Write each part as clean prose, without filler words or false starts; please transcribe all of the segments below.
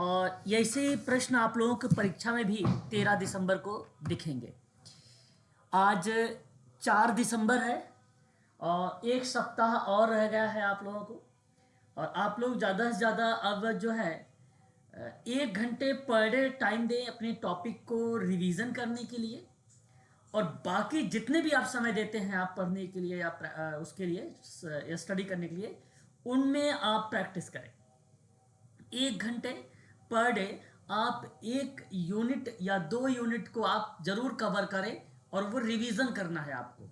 और ऐसे प्रश्न आप लोगों की परीक्षा में भी 13 दिसंबर को दिखेंगे। आज 4 दिसंबर है और एक सप्ताह और रह गया है आप लोगों को। और आप लोग ज़्यादा से ज़्यादा अब जो है 1 घंटे पर डे टाइम दें अपने टॉपिक को रिवीजन करने के लिए। और बाकी जितने भी आप समय देते हैं आप पढ़ने के लिए या उसके लिए स्टडी करने के लिए, उनमें आप प्रैक्टिस करें। 1 घंटे पर डे आप 1 यूनिट या 2 यूनिट को आप जरूर कवर करें और वो रिवीजन करना है आपको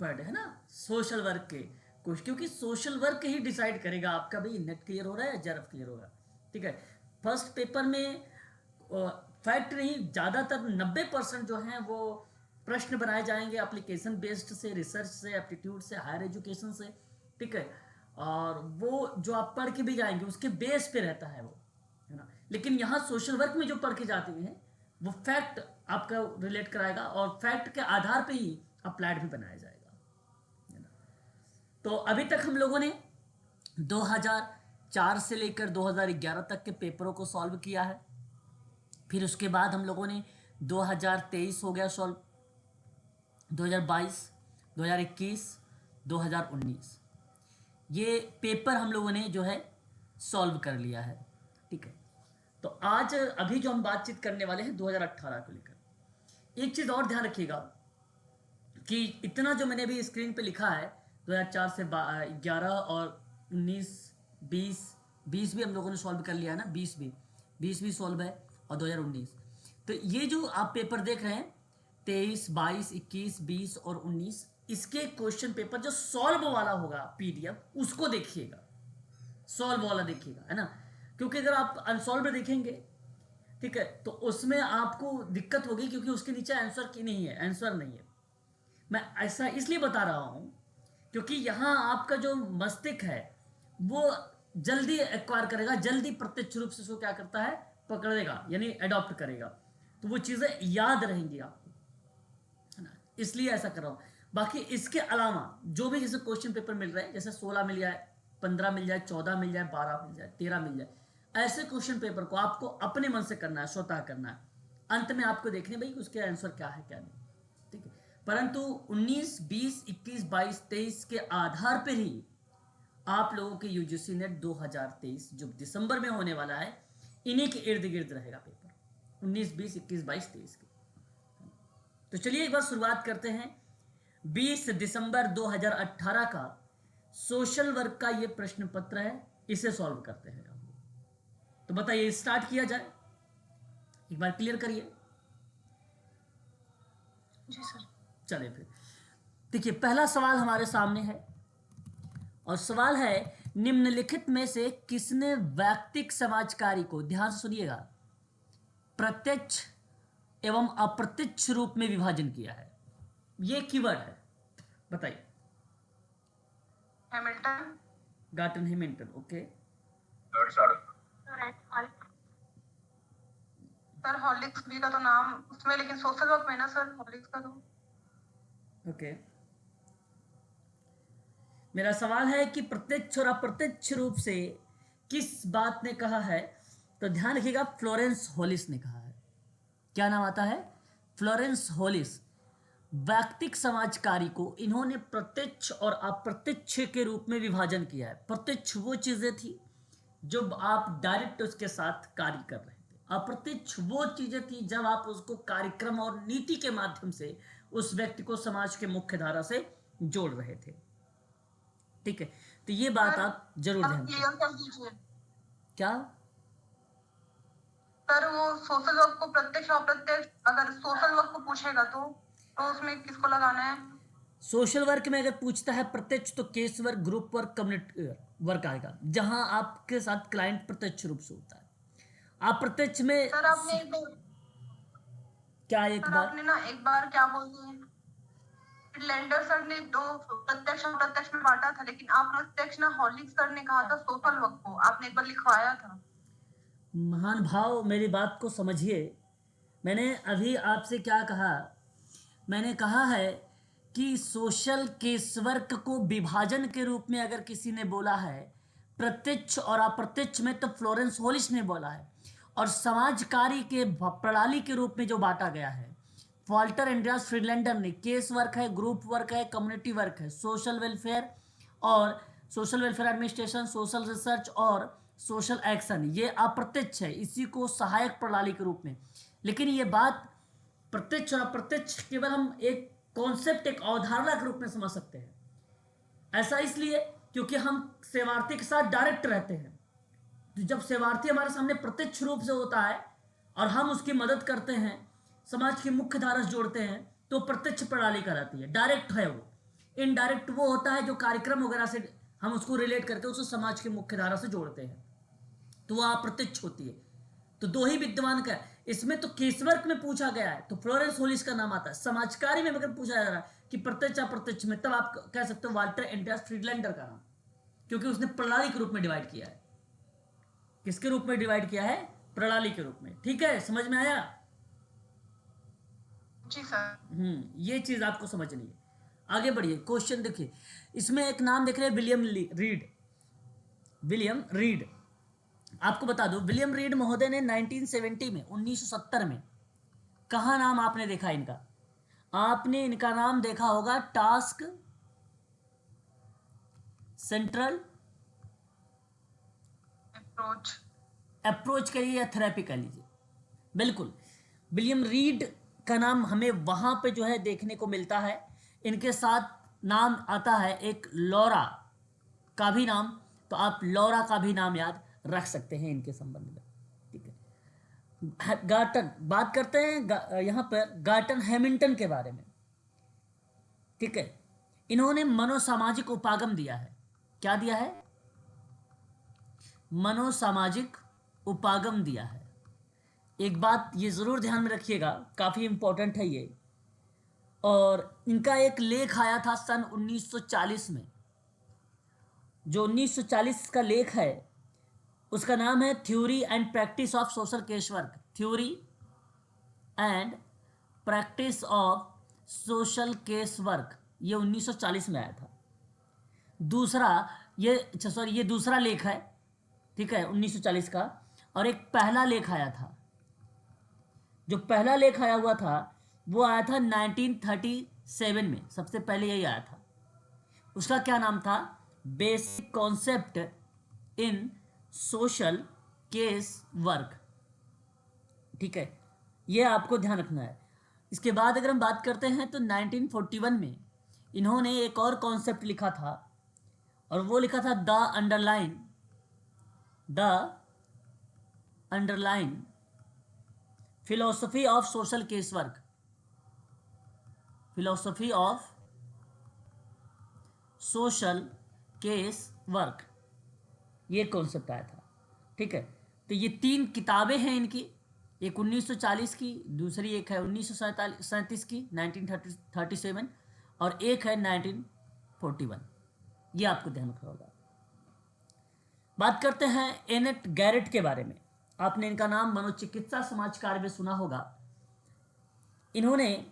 पर डे, है ना। सोशल वर्क के कुछ, क्योंकि सोशल वर्क ही डिसाइड करेगा आपका भाई नेट क्लियर हो रहा है या जेआरएफ क्लियर होगा। ठीक है, फर्स्ट पेपर में फैक्ट नहीं, ज़्यादातर 90% जो हैं वो प्रश्न बनाए जाएंगे एप्लीकेशन बेस्ड से, रिसर्च से, एप्टीट्यूड से, हायर एजुकेशन से। ठीक है, और वो जो आप पढ़ के भी जाएंगे उसके बेस पे रहता है वो, है ना। लेकिन यहाँ सोशल वर्क में जो पढ़ के जाते हैं वो फैक्ट आपका रिलेट कराएगा और फैक्ट के आधार पे ही अप्लाइड भी बनाया जाएगा, है ना। तो अभी तक हम लोगों ने 2004 से लेकर 2011 तक के पेपरों को सॉल्व किया है। फिर उसके बाद हम लोगों ने 2023 हो गया सॉल्व, 2022, 2021, 2019 ये पेपर हम लोगों ने जो है सॉल्व कर लिया है। ठीक है, तो आज अभी जो हम बातचीत करने वाले हैं 2018 को लेकर। एक चीज़ और ध्यान रखिएगा कि इतना जो मैंने अभी स्क्रीन पे लिखा है 2004 से 11 और 19, 20 भी हम लोगों ने सॉल्व कर लिया है ना, 20 भी सॉल्व है और 2019। तो ये जो आप पेपर देख रहे हैं 23, 22, 21, 20 और 19, इसके क्वेश्चन पेपर जो सॉल्व वाला होगा पीडीएफ उसको देखिएगा, सॉल्व वाला देखिएगा, है ना। क्योंकि अगर आप अनसॉल्व देखेंगे, ठीक है, तो उसमें आपको दिक्कत होगी क्योंकि उसके नीचे आंसर की नहीं है, आंसर नहीं है। मैं ऐसा इसलिए बता रहा हूं क्योंकि यहां आपका जो मस्तिष्क है वो जल्दी एक्वायर करेगा, जल्दी प्रत्यक्ष रूप से उसको क्या करता है, पकड़ेगा, यानी अडॉप्ट करेगा। तो वो चीजें याद रहेंगी आपको, है ना, इसलिए ऐसा कर रहा हूं। बाकी इसके अलावा जो भी जैसे क्वेश्चन पेपर मिल रहे हैं, जैसे 16 मिल जाए, 15 मिल जाए, 14 मिल जाए, 12 मिल जाए, 13 मिल जाए, ऐसे क्वेश्चन पेपर को आपको अपने मन से करना है, स्वतः करना है। अंत में आपको देखने भाई उसके आंसर क्या है क्या नहीं। ठीक है, परंतु 19, 20, 21, 22, 23 के आधार पर ही आप लोगों के यूजीसी नेट 2023 जो दिसंबर में होने वाला है, इन्हीं के इर्द गिर्द रहेगा पेपर 19, 20, 21, 22, 23 के। तो चलिए एक बार शुरुआत करते हैं 20 दिसंबर 2018 का सोशल वर्क का ये प्रश्न पत्र है, इसे सॉल्व करते हैं हम लोग। तो बताइए, स्टार्ट किया जाए, एक बार क्लियर करिए। जी सर। चलिए फिर देखिए, पहला सवाल हमारे सामने है और सवाल है, निम्नलिखित में से किसने वैयक्तिक समाजकारी को, ध्यान से सुनिएगा, प्रत्यक्ष एवं अप्रत्यक्ष रूप में विभाजन किया है। ये कीवर्ड है, बताइए। Hamilton. Garton Hamilton, okay. Sir Horlicks भी का तो नाम उसमें, लेकिन सोशल वर्क में ना सर हॉर्लिक्स का तो। ओके, मेरा सवाल है कि प्रत्यक्ष और अप्रत्यक्ष रूप से किस बात ने कहा है। तो ध्यान रखिएगा, फ्लोरेंस होलिस ने कहा है। क्या नाम आता है? Florence Hollis. वैयक्तिक समाजकारी को इन्होंने प्रत्यक्ष और अप्रत्यक्ष के रूप में विभाजन किया है। प्रत्यक्ष वो चीजें थी जो आप डायरेक्ट उसके साथ कार्य कर रहे थे, अप्रत्यक्ष वो चीजें थी जब आप उसको कार्यक्रम और नीति के माध्यम से उस व्यक्ति को समाज के मुख्य धारा से जोड़ रहे थे। ठीक है, तो ये बात आप जरूर ध्यान क्लियर दें। कर दीजिए क्या सर, वो सोशल वर्क को प्रत्यक्ष और अप्रत्यक्ष, अगर सोशल वर्क को पूछेगा तो उसमें किसको लगाना है? सोशल वर्क में अगर पूछता है प्रत्यक्ष तो case work, group work, community work आएगा, जहां आपके साथ क्लाइंट प्रत्यक्ष रूप से होता है। अप्रत्यक्ष में सर आपने क्या एक बार एक बार क्या बोलते हैं, लेंडर सर ने दो प्रत्यक्ष और अप्रत्यक्ष में बांटा था, लेकिन अप्रत्यक्ष ना हॉर्लिक्स सर ने कहा था सोशल वर्क को, आपने एक बार लिखवाया था। महान भाव, मेरी बात को समझिए। मैंने अभी आपसे क्या कहा? मैंने कहा है कि सोशल केस वर्क को विभाजन के रूप में अगर किसी ने बोला है प्रत्यक्ष और अप्रत्यक्ष में, तो फ्लोरेंस होलिस ने बोला है। और समाज कार्य के प्रणाली के रूप में जो बांटा गया है। वॉल्टर एंड्रियास फ्रीलैंडर ने केस वर्क है, ग्रुप वर्क है, कम्युनिटी वर्क है, सोशल वेलफेयर और social welfare administration, social research और सोशल एक्शन, ये अप्रत्यक्ष है, इसी को सहायक प्रणाली के रूप में। लेकिन ये बात प्रत्यक्ष और अप्रत्यक्ष केवल हम एक कॉन्सेप्ट, एक अवधारणा के रूप में समझ सकते हैं। ऐसा इसलिए क्योंकि हम सेवार्थी के साथ डायरेक्ट रहते हैं। तो जब सेवार्थी हमारे सामने प्रत्यक्ष रूप से होता है और हम उसकी मदद करते हैं, समाज की मुख्य धारा से जोड़ते हैं, तो प्रत्यक्ष प्रणाली कहलाती है। डायरेक्ट है वो। इनडायरेक्ट वो होता है जो कार्यक्रम वगैरह से हम उसको रिलेट करके उसको समाज की मुख्य धारा से जोड़ते हैं, तो वह अप्रत्यक्ष होती है। तो दो ही विद्यमान का है इसमें। तो केसवर्क में पूछा गया है तो फ्लोरेंस होलिस का नाम आता है। समाजकारी में अगर पूछा जा रहा है कि प्रत्यक्ष अप्रत्यक्ष में, तब आप कह सकते हो वाल्टर एंड्रियास फ्रीडलैंडर का नाम, क्योंकि उसने प्रणाली के रूप में डिवाइड किया है। किसके रूप में डिवाइड किया है? प्रणाली के रूप में। ठीक है, समझ में आया? जी सर। ये चीज आपको समझनी है। आगे बढ़िए, क्वेश्चन देखिए। इसमें एक नाम देख रहे हैं, विलियम रीड। विलियम रीड, आपको बता दो, विलियम रीड महोदय ने 1970 में, 1970 में, कहा नाम आपने देखा इनका? आपने इनका नाम देखा होगा टास्क सेंट्रल अप्रोच करिए या थेरेपी कह लीजिए। बिल्कुल, विलियम रीड का नाम हमें वहां पे जो है देखने को मिलता है। इनके साथ नाम आता है एक लॉरा का भी नाम, तो आप लॉरा का भी नाम याद रख सकते हैं इनके संबंध में। ठीक है, गार्टन, बात करते हैं यहां पर गार्टन हैमिल्टन के बारे में। ठीक है, इन्होंने मनोसामाजिक उपागम दिया है। क्या दिया है? मनोसामाजिक उपागम दिया है। एक बात ये जरूर ध्यान में रखिएगा, काफी इंपॉर्टेंट है ये। और इनका एक लेख आया था सन 1940 में। जो 1940 का लेख है उसका नाम है theory and practice of social case work. Theory and practice of social case work, ये 1940 में आया था। दूसरा ये ये दूसरा लेख है, ठीक है, 1940 का। और एक पहला लेख आया था। जो पहला लेख आया हुआ था वो आया था 1937 में, सबसे पहले यही आया था। उसका क्या नाम था? Basic concept in social case work. ठीक है, ये आपको ध्यान रखना है। इसके बाद अगर हम बात करते हैं तो 1941 में इन्होंने एक और कॉन्सेप्ट लिखा था, और वो लिखा था the underline philosophy of social case work. Philosophy of social case work, ये कॉन्सेप्ट आया था। ठीक है, तो ये 3 किताबें हैं इनकी। एक 1940 की, दूसरी एक है 1937 की 1937, और एक है 1941। ये आपको ध्यान रखना होगा। बात करते हैं एनेट गैरेट के बारे में। आपने इनका नाम मनोचिकित्सा समाज कार्य में सुना होगा। इन्होंने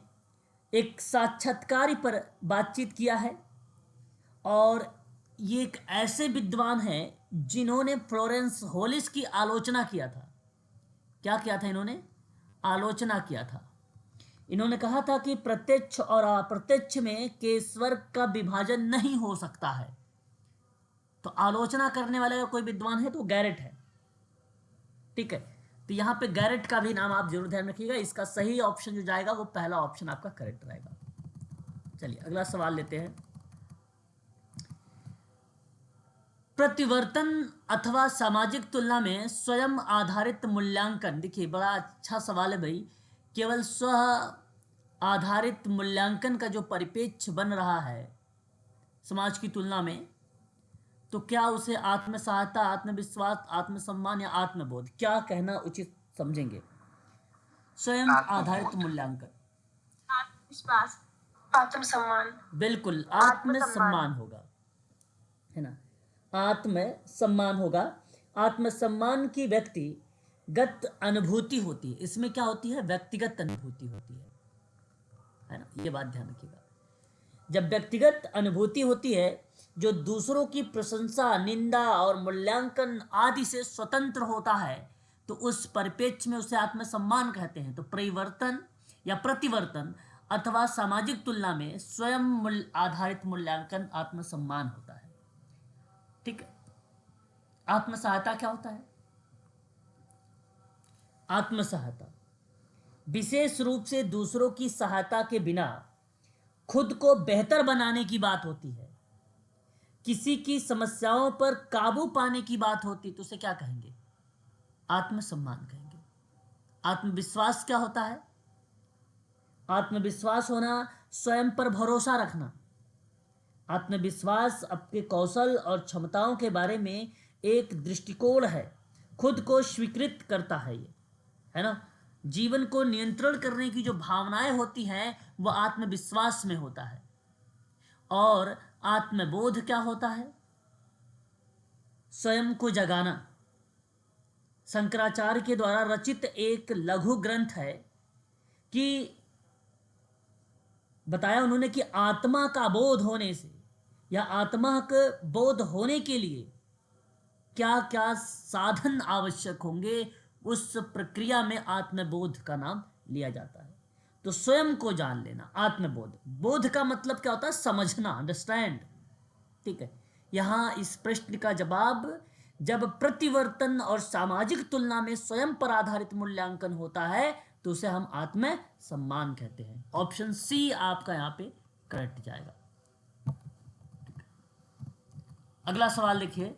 एक साक्षात्कार पर बातचीत किया है, और ये एक ऐसे विद्वान हैं जिन्होंने फ्लोरेंस होलिस की आलोचना किया था। क्या किया था इन्होंने? आलोचना किया था। इन्होंने कहा था कि प्रत्यक्ष और अप्रत्यक्ष में केस वर्क का विभाजन नहीं हो सकता है। तो आलोचना करने वाले का कोई विद्वान है तो गैरेट है। ठीक है, तो यहां पे गैरेट का भी नाम आप जरूर ध्यान रखिएगा। इसका सही ऑप्शन जो जाएगा वो पहला ऑप्शन आपका करेक्ट रहेगा। चलिए अगला सवाल लेते हैं। प्रतिवर्तन अथवा सामाजिक तुलना में स्वयं आधारित मूल्यांकन। देखिए बड़ा अच्छा सवाल है भाई। केवल स्व आधारित मूल्यांकन का जो परिप्रेक्ष्य बन रहा है समाज की तुलना में, तो क्या उसे आत्म सहायता, आत्मविश्वास, आत्मसम्मान या आत्मबोध, क्या कहना उचित समझेंगे? स्वयं आधारित मूल्यांकन, आत्मविश्वास, आत्मसम्मान। बिल्कुल आत्मसम्मान होगा, है ना, आत्मसम्मान होगा। आत्मसम्मान की व्यक्तिगत अनुभूति होती है। इसमें क्या होती है? व्यक्तिगत अनुभूति होती है ना, ये बात ध्यान रखिएगा। जब व्यक्तिगत अनुभूति होती है जो दूसरों की प्रशंसा, निंदा और मूल्यांकन आदि से स्वतंत्र होता है, तो उस परिप्रेक्ष्य में उसे आत्मसम्मान कहते हैं। तो परिवर्तन या प्रतिवर्तन अथवा सामाजिक तुलना में स्वयं मूल्य आधारित मूल्यांकन आत्मसम्मान होता है। ठीक है। आत्मसहायता क्या होता है? आत्मसहायता विशेष रूप से दूसरों की सहायता के बिना खुद को बेहतर बनाने की बात होती है। किसी की समस्याओं पर काबू पाने की बात होती तो उसे क्या कहेंगे? आत्मसम्मान कहेंगे। आत्मविश्वास क्या होता है? आत्मविश्वास होना स्वयं पर भरोसा रखना। आत्मविश्वास आपके कौशल और क्षमताओं के बारे में एक दृष्टिकोण है, खुद को स्वीकृत करता है ये, है ना। जीवन को नियंत्रण करने की जो भावनाएं होती हैं वह आत्मविश्वास में होता है। और आत्मबोध क्या होता है? स्वयं को जगाना। शंकराचार्य के द्वारा रचित एक लघु ग्रंथ है कि बताया उन्होंने कि आत्मा का बोध होने से या आत्मा का बोध होने के लिए क्या क्या साधन आवश्यक होंगे, उस प्रक्रिया में आत्मबोध का नाम लिया जाता है। तो स्वयं को जान लेना, आत्मबोध। बोध का मतलब क्या होता है? समझना, अंडरस्टैंड। ठीक है। यहां इस प्रश्न का जवाब, जब प्रतिवर्तन और सामाजिक तुलना में स्वयं पर आधारित मूल्यांकन होता है तो उसे हम आत्म सम्मान कहते हैं। ऑप्शन सी आपका यहां पे करेक्ट जाएगा। अगला सवाल देखिए,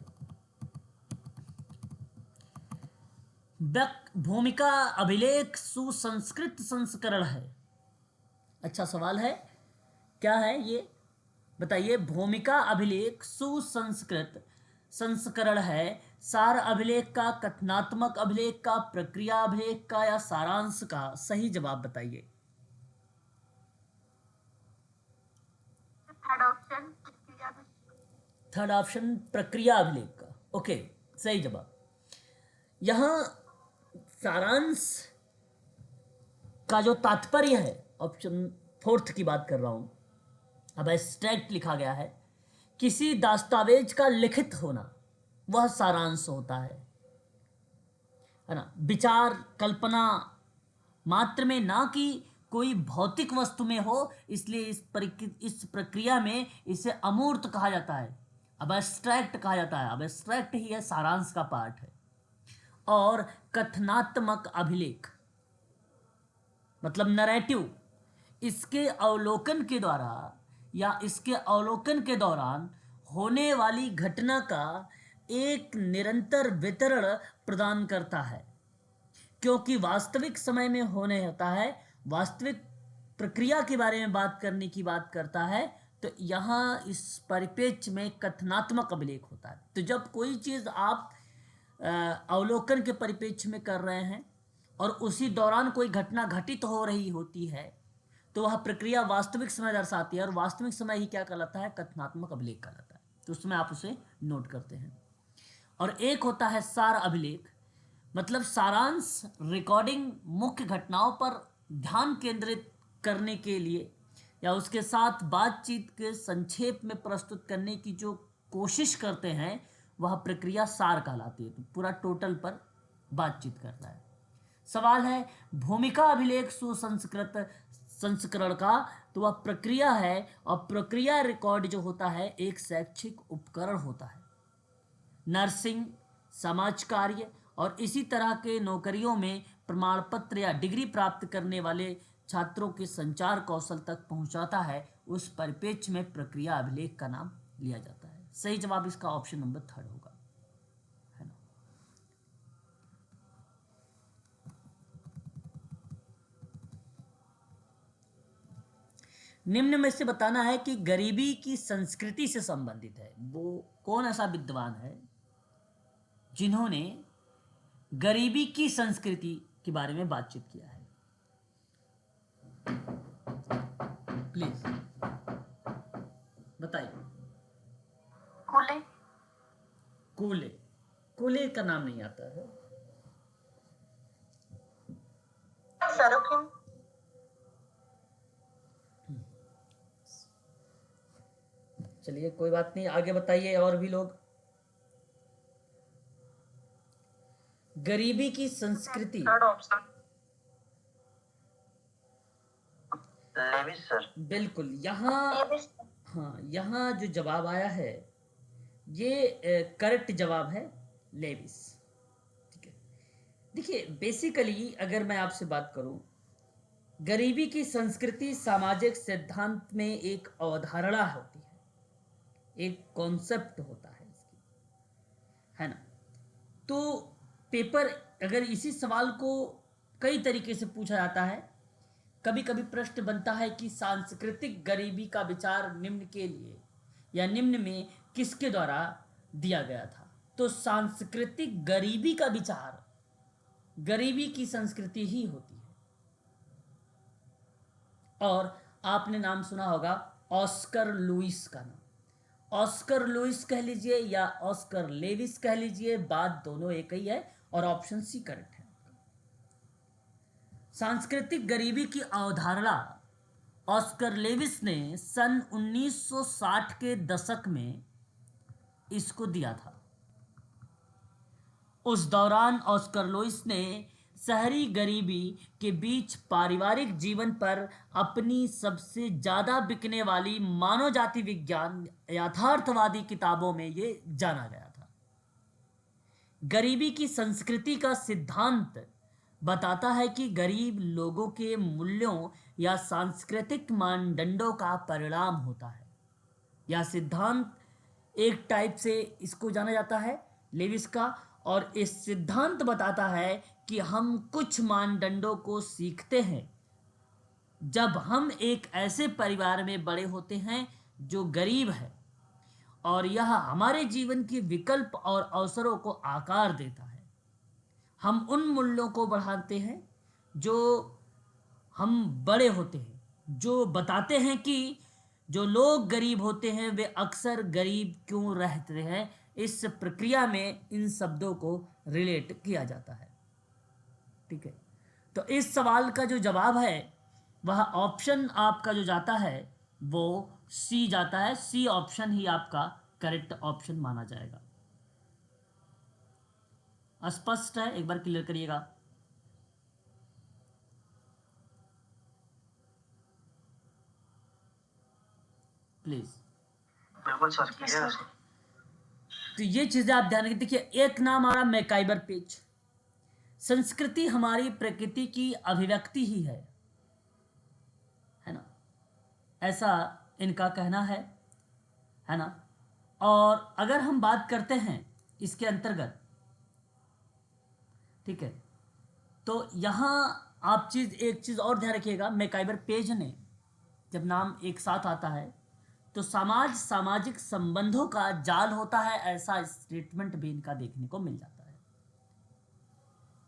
भूमिका अभिलेख सुसंस्कृत संस्करण है। अच्छा सवाल है, क्या है ये बताइए। भूमिका अभिलेख सुसंस्कृत संस्करण है। सार अभिलेख का, कथनात्मक अभिलेख का, प्रक्रिया अभिलेख का या सारांश का? सही जवाब बताइए। थर्ड ऑप्शन प्रक्रिया अभिलेख का। ओके, सही जवाब। यहां सारांश का जो तात्पर्य है, ऑप्शन फोर्थ की बात कर रहा हूं, अब एब्स्ट्रैक्ट लिखा गया है, किसी दस्तावेज का लिखित होना वह सारांश होता है ना। विचार कल्पना मात्र में, ना कि कोई भौतिक वस्तु में हो, इसलिए इस प्रक्रिया में इसे अमूर्त कहा जाता है, अब एब्स्ट्रैक्ट कहा जाता है। अब एब्स्ट्रैक्ट ही है, सारांश का पार्ट है। और कथनात्मक अभिलेख मतलब नैरेटिव, इसके अवलोकन के द्वारा या इसके अवलोकन के दौरान होने वाली घटना का एक निरंतर वितरण प्रदान करता है, क्योंकि वास्तविक समय में होने होता है, वास्तविक प्रक्रिया के बारे में बात करने की बात करता है। तो यहाँ इस परिप्रेक्ष्य में कथनात्मक अभिलेख होता है। तो जब कोई चीज़ आप अवलोकन के परिप्रेक्ष्य में कर रहे हैं और उसी दौरान कोई घटना घटित हो रही होती है तो वह प्रक्रिया वास्तविक समय दर्शाती है, और वास्तविक समय ही क्या कहलाता है? कथनात्मक अभिलेख कहलाता है। तो उसमें आप उसे नोट करते हैं। और एक होता है सार अभिलेख, मतलब सारांश, रिकॉर्डिंग मुख्य घटनाओं पर ध्यान केंद्रित करने के लिए या उसके साथ बातचीत के संक्षेप में प्रस्तुत करने की जो कोशिश करते हैं वह प्रक्रिया सार कहलाती है। तो पूरा टोटल पर बातचीत कर रहा है। सवाल है, भूमिका अभिलेख सुसंस्कृत संस्करण का, तो वह प्रक्रिया है, और प्रक्रिया रिकॉर्ड जो होता है एक शैक्षिक उपकरण होता है। नर्सिंग, समाज कार्य और इसी तरह के नौकरियों में प्रमाण पत्र या डिग्री प्राप्त करने वाले छात्रों के संचार कौशल तक पहुंचाता है, उस परिप्रेक्ष्य में प्रक्रिया अभिलेख का नाम लिया जाता है। सही जवाब इसका ऑप्शन नंबर थर्ड होगा, है ना। निम्न में से बताना है कि गरीबी की संस्कृति से संबंधित है। वो कौन ऐसा विद्वान है जिन्होंने गरीबी की संस्कृति के बारे में बातचीत किया है? प्लीज बताइए। कूले। कूले, कूले का नाम नहीं आता है। सरोकिन। चलिए कोई बात नहीं, आगे बताइए। और भी लोग, गरीबी की संस्कृति। Third option Lewis sir. बिल्कुल, यहाँ हाँ, यहाँ जो जवाब आया है ये करेक्ट जवाब है, लेविस। ठीक है, देखिए बेसिकली अगर मैं आपसे बात करूं, गरीबी की संस्कृति सामाजिक सिद्धांत में एक अवधारणा होती है, एक कॉन्सेप्ट होता है इसकी, है ना। तो पेपर अगर इसी सवाल को कई तरीके से पूछा जाता है, कभी कभी प्रश्न बनता है कि सांस्कृतिक गरीबी का विचार निम्न के लिए या निम्न में किसके द्वारा दिया गया था। तो सांस्कृतिक गरीबी का विचार गरीबी की संस्कृति ही होती है। और आपने नाम सुना होगा ऑस्कर लुइस का नाम। ऑस्कर लुइस कह लीजिए या ऑस्कर लेविस कह लीजिए, बात दोनों एक ही है और ऑप्शन सी करेक्ट है। सांस्कृतिक गरीबी की अवधारणा ऑस्कर लेविस ने सन 1960 के दशक में इसको दिया था। उस दौरान ऑस्कर लुइस ने शहरी गरीबी के बीच पारिवारिक जीवन पर अपनी सबसे ज़्यादा बिकने वाली मानव जाति विज्ञान यथार्थवादी किताबों में ये जाना गया था। गरीबी की संस्कृति का सिद्धांत बताता है कि गरीब लोगों के मूल्यों या सांस्कृतिक मानदंडों का परिणाम होता है। यह सिद्धांत एक टाइप से इसको जाना जाता है लेविस का, और इस सिद्धांत बताता है कि हम कुछ मानदंडों को सीखते हैं जब हम एक ऐसे परिवार में बड़े होते हैं जो गरीब है, और यह हमारे जीवन के विकल्प और अवसरों को आकार देता है। हम उन मूल्यों को बढ़ाते हैं जो हम बड़े होते हैं, जो बताते हैं कि जो लोग गरीब होते हैं वे अक्सर गरीब क्यों रहते हैं। इस प्रक्रिया में इन शब्दों को रिलेट किया जाता है। ठीक है, तो इस सवाल का जो जवाब है वह ऑप्शन आपका जो जाता है वो सी जाता है। सी ऑप्शन ही आपका करेक्ट ऑप्शन माना जाएगा। स्पष्ट है, एक बार क्लियर करिएगा। प्लीज। बिल्कुल सर, क्लियर है सर। तो ये चीजें आप ध्यान रखिए। देखिए, एक नाम आ रहा मैकाइबर पेज। संस्कृति हमारी प्रकृति की अभिव्यक्ति ही है ना, ऐसा इनका कहना है ना। और अगर हम बात करते हैं इसके अंतर्गत, ठीक है, तो यहाँ आप एक चीज़ और ध्यान रखिएगा। मैकाइबर पेज ने जब नाम एक साथ आता है तो सामाजिक संबंधों का जाल होता है, ऐसा स्टेटमेंट भी इनका देखने को मिल जाता है।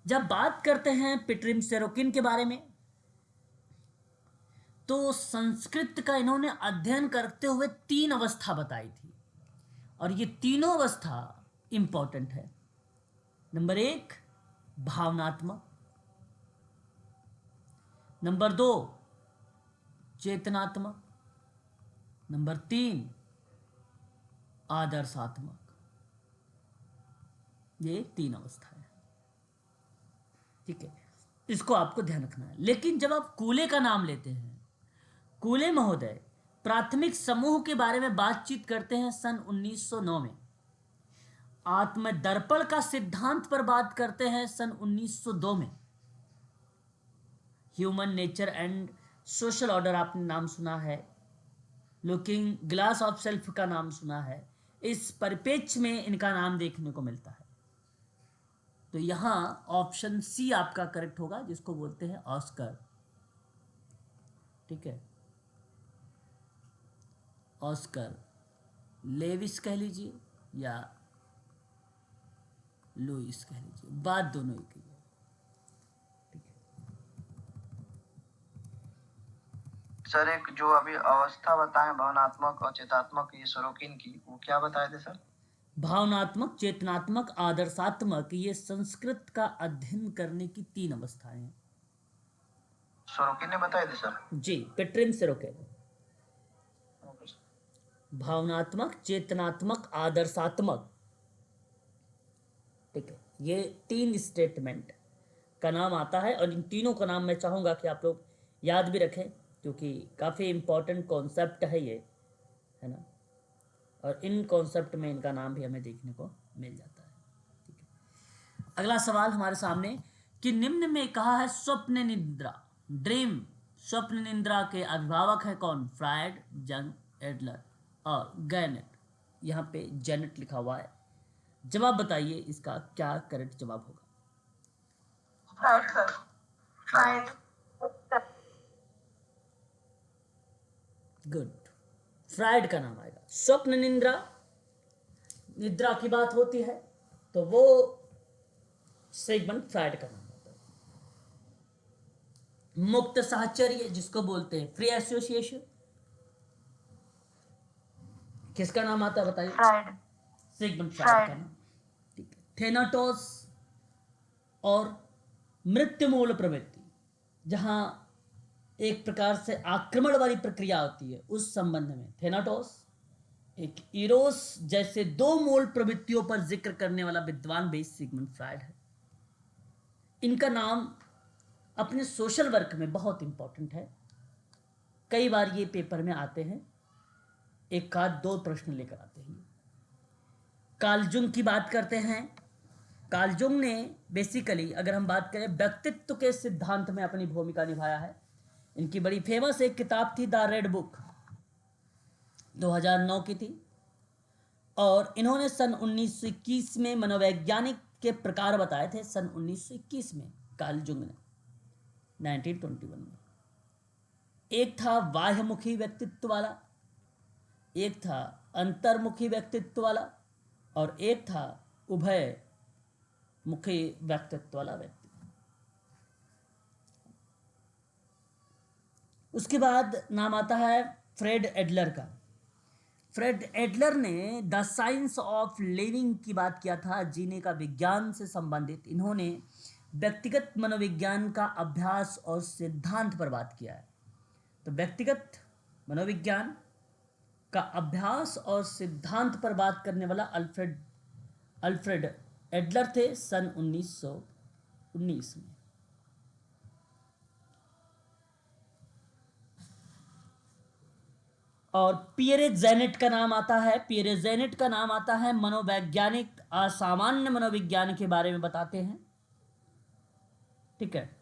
जब बात करते हैं पिटरिम सेरोकिन के बारे में, तो संस्कृत का इन्होंने अध्ययन करते हुए 3 अवस्था बताई थी, और ये तीनों अवस्था इंपॉर्टेंट है। नंबर 1 भावनात्मक, नंबर 2 चेतनात्मक, नंबर 3 आदर्शात्मक। ये 3 अवस्था है। ठीक है, इसको आपको ध्यान रखना है। लेकिन जब आप कूले का नाम लेते हैं, कूले महोदय प्राथमिक समूह के बारे में बातचीत करते हैं सन 1909 में। आत्मदर्पण का सिद्धांत पर बात करते हैं सन 1902 में। Human nature and social order आपने नाम सुना है। लुकिंग ग्लास ऑफ सेल्फ का नाम सुना है। इस परिप्रेक्ष्य में इनका नाम देखने को मिलता है। तो यहां ऑप्शन सी आपका करेक्ट होगा, जिसको बोलते हैं ऑस्कर। ठीक है, ऑस्कर लेविस कह लीजिए या लुइस कह लीजिए, बात दोनों एक ही है। सर एक जो अभी अवस्था बताए भावनात्मक और चेतात्मक, ये सोरोकिन की, वो क्या बताए थे सर? भावनात्मक, चेतनात्मक, आदर्शात्मक, ये संस्कृत का अध्ययन करने की 3 अवस्थाएं हैं। सोरोकिन ने बताए थे सर? जी, पेट्रिम सेरोकिन। भावनात्मक, चेतनात्मक, आदर्शात्मक। ठीक है, ये 3 स्टेटमेंट का नाम आता है और इन तीनों का नाम मैं चाहूँगा कि आप लोग याद भी रखें, क्योंकि काफ़ी इम्पोर्टेंट कॉन्सेप्ट है ये, है ना। और इन कॉन्सेप्ट में इनका नाम भी हमें देखने को मिल जाता है। ठीक है, अगला सवाल हमारे सामने कि निम्न में कहा है स्वप्न निद्रा, ड्रीम, स्वप्न निद्रा के अभिभावक है कौन? फ्रायड, जंग, एडलर और गैनेट। यहाँ पे जेनेट लिखा हुआ है। जवाब बताइए इसका क्या करेक्ट जवाब होगा? Freud sir. Freud. Good, Freud का नाम आएगा। स्वप्न निद्रा, निद्रा की बात होती है तो वो सिगमंड फ्रायड का नाम होता है। मुक्त साहचर्य जिसको बोलते हैं फ्री एसोसिएशन, किसका नाम आता है बताइए? फ्राइड। सिगमंड फ्रायड का नाम। ठीक है, थेनाटोस और मृत्यु मूल प्रवृत्ति, जहां एक प्रकार से आक्रमण वाली प्रक्रिया होती है, उस संबंध में थेनाटोस एक इरोस जैसे 2 मूल प्रवृत्तियों पर जिक्र करने वाला विद्वान भी सिगमंड फ्रायड है। इनका नाम अपने सोशल वर्क में बहुत इंपॉर्टेंट है, कई बार ये पेपर में आते हैं, एक आध 2 प्रश्न लेकर आते हैं। कार्ल जुंग की बात करते हैं। कार्ल जुंग ने बेसिकली अगर हम बात करें व्यक्तित्व के सिद्धांत में अपनी भूमिका निभाया है। इनकी बड़ी फेमस एक किताब थी द रेड बुक, 2009 की थी, और इन्होंने सन 1921 में मनोवैज्ञानिक के प्रकार बताए थे। सन 1921 में कार्ल जुंग ने 1921 में, एक था बाह्यमुखी व्यक्तित्व वाला, एक था अंतर्मुखी व्यक्तित्व वाला, और एक था उभय मुखी व्यक्तित्व वाला व्यक्ति। उसके बाद नाम आता है फ्रेड एडलर का। फ्रेड एडलर ने द साइंस ऑफ लिविंग की बात किया था, जीने का विज्ञान से संबंधित। इन्होंने व्यक्तिगत मनोविज्ञान का अभ्यास और सिद्धांत पर बात किया है। तो व्यक्तिगत मनोविज्ञान का अभ्यास और सिद्धांत पर बात करने वाला अल्फ्रेड एडलर थे सन 1919 में। और पियरे जेनेट का नाम आता है। पियरे जेनेट का नाम आता है मनोवैज्ञानिक असामान्य मनोविज्ञान के बारे में बताते हैं। ठीक है,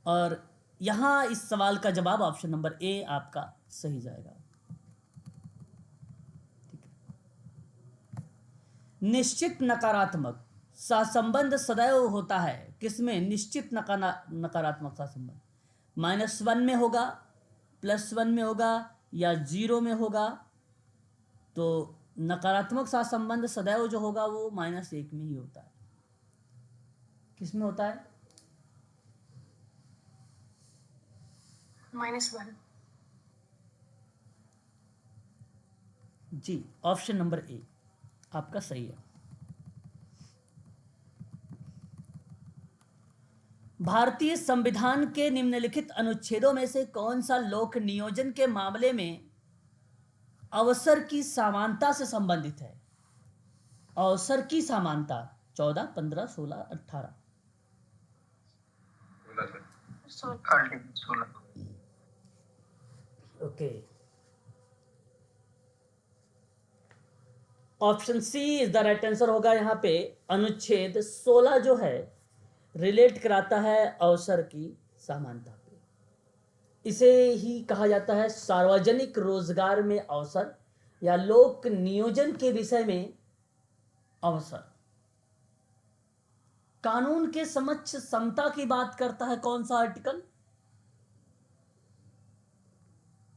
और यहां इस सवाल का जवाब ऑप्शन नंबर ए आपका सही जाएगा। ठीक है, निश्चित नकारात्मक सहसंबंध सदैव होता है किसमें? निश्चित नकारात्मक सहसंबंध -1 में होगा, +1 में होगा या 0 में होगा। तो नकारात्मक सहसंबंध सदैव जो होगा वो -1 में ही होता है। किस में होता है? -1। जी, ऑप्शन नंबर ए आपका सही है। भारतीय संविधान के निम्नलिखित अनुच्छेदों में से कौन सा लोक नियोजन के मामले में अवसर की समानता से संबंधित है? अवसर की समानता 14, 15, 16, 18। 16। Okay, option C is the right answer होगा। यहाँ पे अनुच्छेद 16 जो है रिलेट कराता है अवसर की समानता पे। इसे ही कहा जाता है सार्वजनिक रोजगार में अवसर या लोक नियोजन के विषय में अवसर। कानून के समक्ष समता की बात करता है कौन सा आर्टिकल?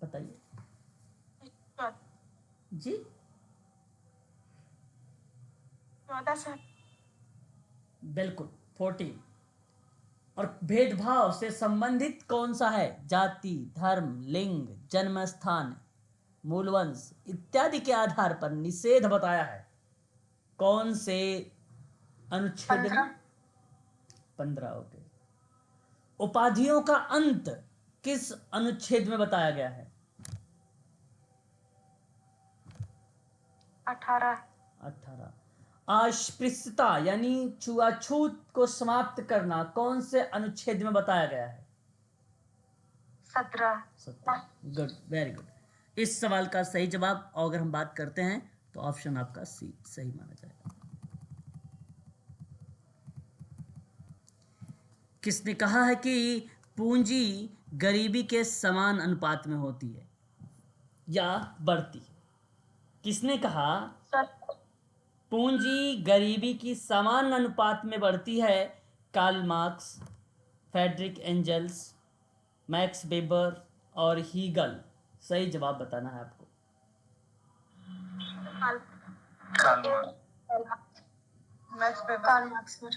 बताइए जी। 14 सर। बिल्कुल, 14। और भेदभाव से संबंधित कौन सा है? जाति, धर्म, लिंग, जन्म स्थान, मूलवंश इत्यादि के आधार पर निषेध बताया है कौन से अनुच्छेद में? 15। ओके, उपाधियों का अंत किस अनुच्छेद में बताया गया है? 18। 18। अस्पृश्यता यानी छुआछूत को समाप्त करना कौन से अनुच्छेद में बताया गया है? 17। 17। Good, very good. इस सवाल का सही जवाब अगर हम बात करते हैं तो ऑप्शन आपका सी सही माना जाएगा। किसने कहा है कि पूंजी गरीबी के समान अनुपात में होती है या बढ़ती है? किसने कहा सर पूंजी गरीबी की समान अनुपात में बढ़ती है? Karl Marx, Friedrich Engels, Max Weber और हीगल। सही जवाब बताना है आपको। Karl Marx sir.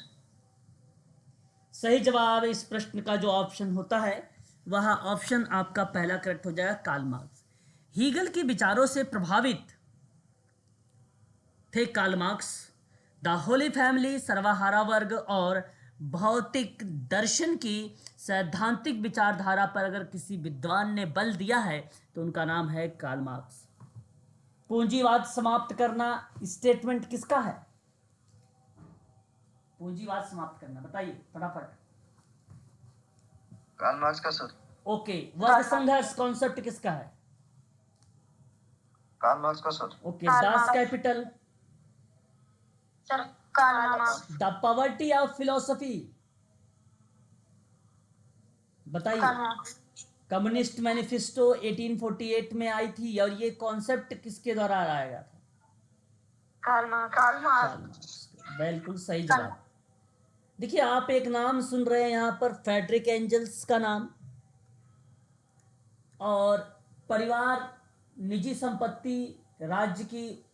सही जवाब इस प्रश्न का जो ऑप्शन होता है वह ऑप्शन आपका पहला करेक्ट हो जाएगा, कार्ल मार्क्स। हीगल के विचारों से प्रभावित थे Karl Marx. The Holy Family, सर्वहारा वर्ग और भौतिक दर्शन की सैद्धांतिक विचारधारा पर अगर किसी विद्वान ने बल दिया है तो उनका नाम है कार्ल मार्क्स। पूंजीवाद समाप्त करना स्टेटमेंट किसका है? पूंजीवाद समाप्त करना बताइए फटाफट। कार्ल मार्क्स का सर। ओके, वर्ग संघर्ष कॉन्सेप्ट किसका है? कार्ल मार्क्स का sir. Okay, Karl Das Marx. Capital, sir Karl Marx. The poverty of philosophy बताइए। Karl Marx. कम्युनिस्ट मैनिफेस्टो 1848 में आई थी और ये कॉन्सेप्ट किसके द्वारा लाया गया था? Karl Marx. Karl Karl Marx. Marx. बिल्कुल सही जवाब। देखिए आप एक नाम सुन रहे हैं यहाँ पर, फ्रेडरिक एंजल्स का नाम, और परिवार, निजी संपत्ति, राज्य की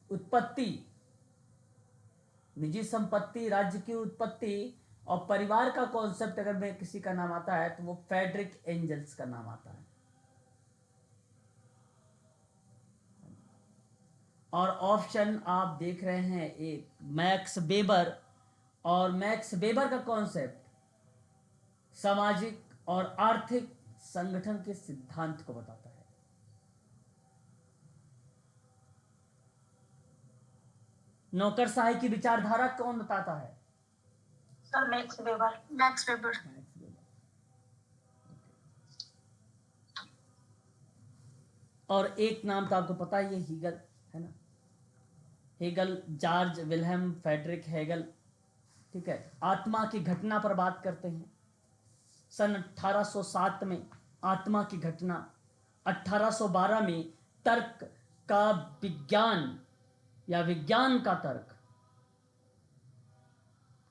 उत्पत्ति, निजी संपत्ति, राज्य की उत्पत्ति और परिवार का कॉन्सेप्ट अगर में किसी का नाम आता है तो वो फ्रेडरिक एंजल्स का नाम आता है। और ऑप्शन आप देख रहे हैं एक मैक्स वेबर, और मैक्स वेबर का कॉन्सेप्ट सामाजिक और आर्थिक संगठन के सिद्धांत को बताता है। नौकरशाही की विचारधारा कौन बताता है? Sir max weber. Max weber. Max Weber. और एक नाम तो आपको पता ही है, हीगल, है ना? Hegel, Georg Wilhelm Friedrich Hegel, ठीक है। आत्मा की घटना पर बात करते हैं। सन 1807 में आत्मा की घटना, 1812 में तर्क का विज्ञान या विज्ञान का तर्क,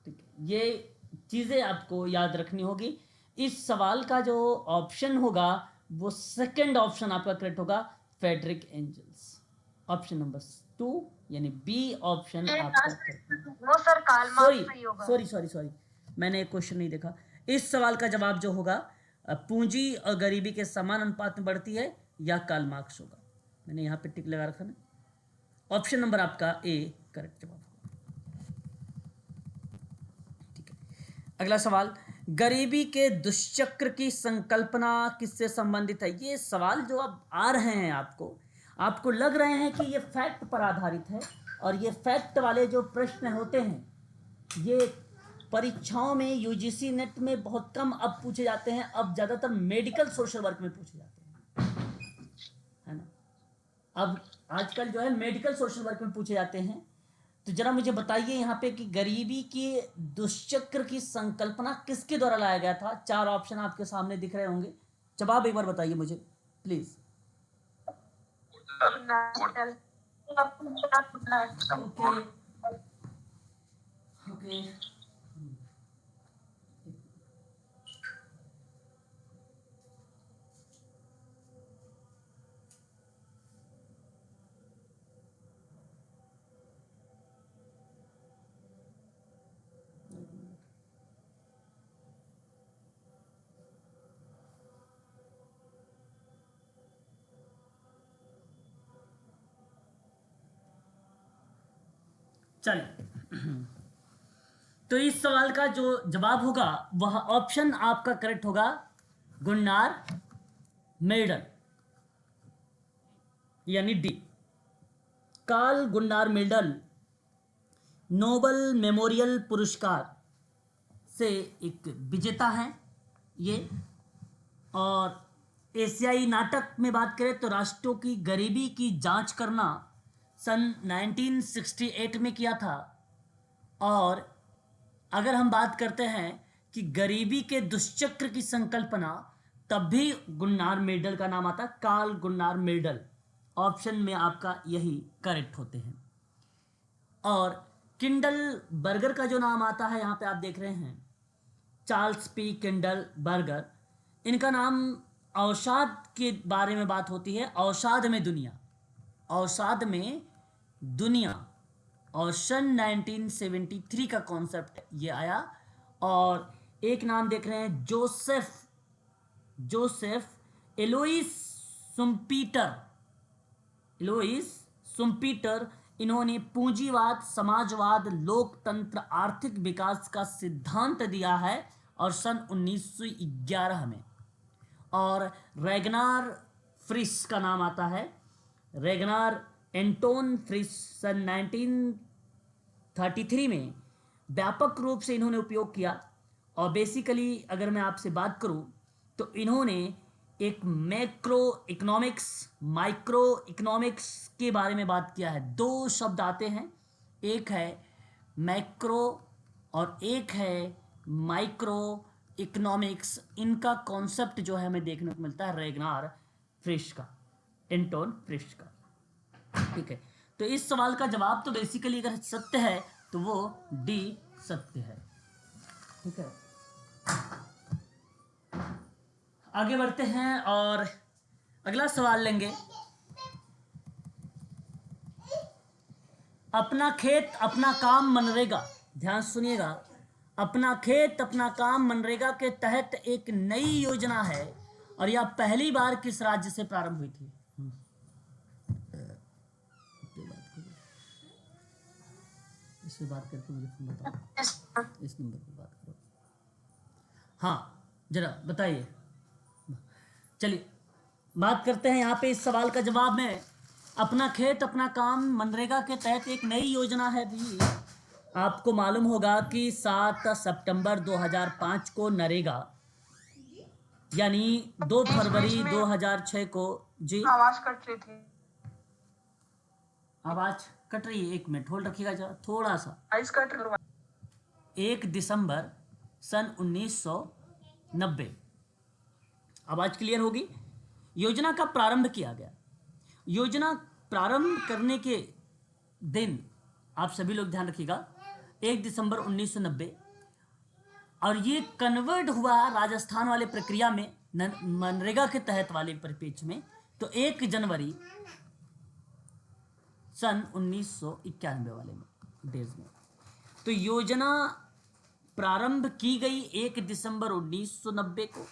ठीक है। ये चीजें आपको याद रखनी होगी। इस सवाल का जो ऑप्शन होगा वो सेकंड ऑप्शन आपका करेक्ट होगा, फ्रेडरिक एंजल्स। ऑप्शन नंबर 2 यानी बी ऑप्शन आपका करेक्ट। वो सर कार्ल मार्क्स सही होगा। सॉरी, मैंने एक क्वेश्चन नहीं देखा। इस सवाल का जवाब जो होगा पूंजी और गरीबी के समान अनुपात में बढ़ती है या कार्ल मार्क्स होगा। मैंने यहाँ पे टिक लगा रखा ना। ऑप्शन नंबर आपका ए करेक्ट जवाब होगा। ठीक है, अगला सवाल, गरीबी के दुष्चक्र की संकल्पना किससे संबंधित है? ये सवाल जो अब आ रहे हैं आपको लग रहे हैं कि ये फैक्ट पर आधारित है, और ये फैक्ट वाले जो प्रश्न होते हैं ये परीक्षाओं में यूजीसी नेट में बहुत कम अब पूछे जाते हैं। अब ज़्यादातर मेडिकल सोशल वर्क में पूछे जाते हैं, है ना? अब आजकल जो है मेडिकल सोशल वर्क में पूछे जाते हैं। तो जरा मुझे बताइए यहाँ पे कि गरीबी के दुष्चक्र की संकल्पना किसके द्वारा लाया गया था? 4 ऑप्शन आपके सामने दिख रहे होंगे, जवाब एक बार बताइए मुझे प्लीज। ओके ओके, चलिए। तो इस सवाल का जो जवाब होगा वह ऑप्शन आपका करेक्ट होगा, गुन्नार मेल्डन, यानी D. Karl Gunnar Myrdal Nobel Memorial पुरस्कार से एक विजेता हैं ये। और एशियाई नाटक में बात करें तो राष्ट्रों की गरीबी की जांच करना सन 1968 में किया था। और अगर हम बात करते हैं कि गरीबी के दुष्चक्र की संकल्पना, तब भी गुन्नार मेडल का नाम आता है, कार्ल गुन्नार मेडल। ऑप्शन में आपका यही करेक्ट होते हैं। और किंडल बर्गर का जो नाम आता है यहाँ पे आप देख रहे हैं, चार्ल्स पी किंडल बर्गर, इनका नाम अवसाद के बारे में बात होती है। अवसाद में दुनिया, अवसाद में दुनिया, और सन 1973 का कॉन्सेप्ट ये आया। और एक नाम देख रहे हैं, जोसेफ एलोइस सुम्पीटर। इन्होंने पूंजीवाद, समाजवाद, लोकतंत्र, आर्थिक विकास का सिद्धांत दिया है, और सन 1911 में। और रैगनार फ्रिश का नाम आता है, रैगनार एंटोन फ्रिश, सन 1933 में व्यापक रूप से इन्होंने उपयोग किया। और बेसिकली अगर मैं आपसे बात करूं तो इन्होंने एक मैक्रो इकोनॉमिक्स, माइक्रो इकोनॉमिक्स के बारे में बात किया है। दो शब्द आते हैं, एक है मैक्रो और एक है माइक्रो इकोनॉमिक्स। इनका कॉन्सेप्ट जो है हमें देखने को मिलता है रैगनार फ्रिश का, एंटोन फ्रिश का। ठीक है, तो इस सवाल का जवाब तो बेसिकली अगर सत्य है तो वो डी सत्य है। ठीक है, आगे बढ़ते हैं और अगला सवाल लेंगे। अपना खेत अपना काम मनरेगा, ध्यान सुनिएगा, अपना खेत अपना काम मनरेगा के तहत एक नई योजना है, और यह पहली बार किस राज्य से प्रारंभ हुई थी? इससे बात करके मुझे फोन बताओ, इस नंबर पर बात करो। हाँ जरा बताइए। चलिए बात करते हैं यहाँ पे इस सवाल का जवाब में। अपना खेत अपना काम मनरेगा के तहत एक नई योजना है भी। आपको मालूम होगा कि 7 सितंबर 2005 को नरेगा, यानी 2 फरवरी 2006 को, जी आवाज कट रही थी। आवाज कट रही है, 1 मिनट होल्ड रखिएगा जरा थोड़ा सा। आवाज कट रही है। 1 दिसंबर सन 1990, आवाज क्लियर होगी। योजना का प्रारंभ किया गया। योजना प्रारंभ करने के दिन, आप सभी लोग ध्यान रखिएगा, 1 दिसंबर 1990, और ये कन्वर्ट हुआ राजस्थान वाले प्रक्रिया में, मनरेगा के तहत वाले परिपेक्ष में, तो 1 जनवरी सन 1991 वाले में डेज में। तो योजना प्रारंभ की गई 1 दिसंबर 1990 को।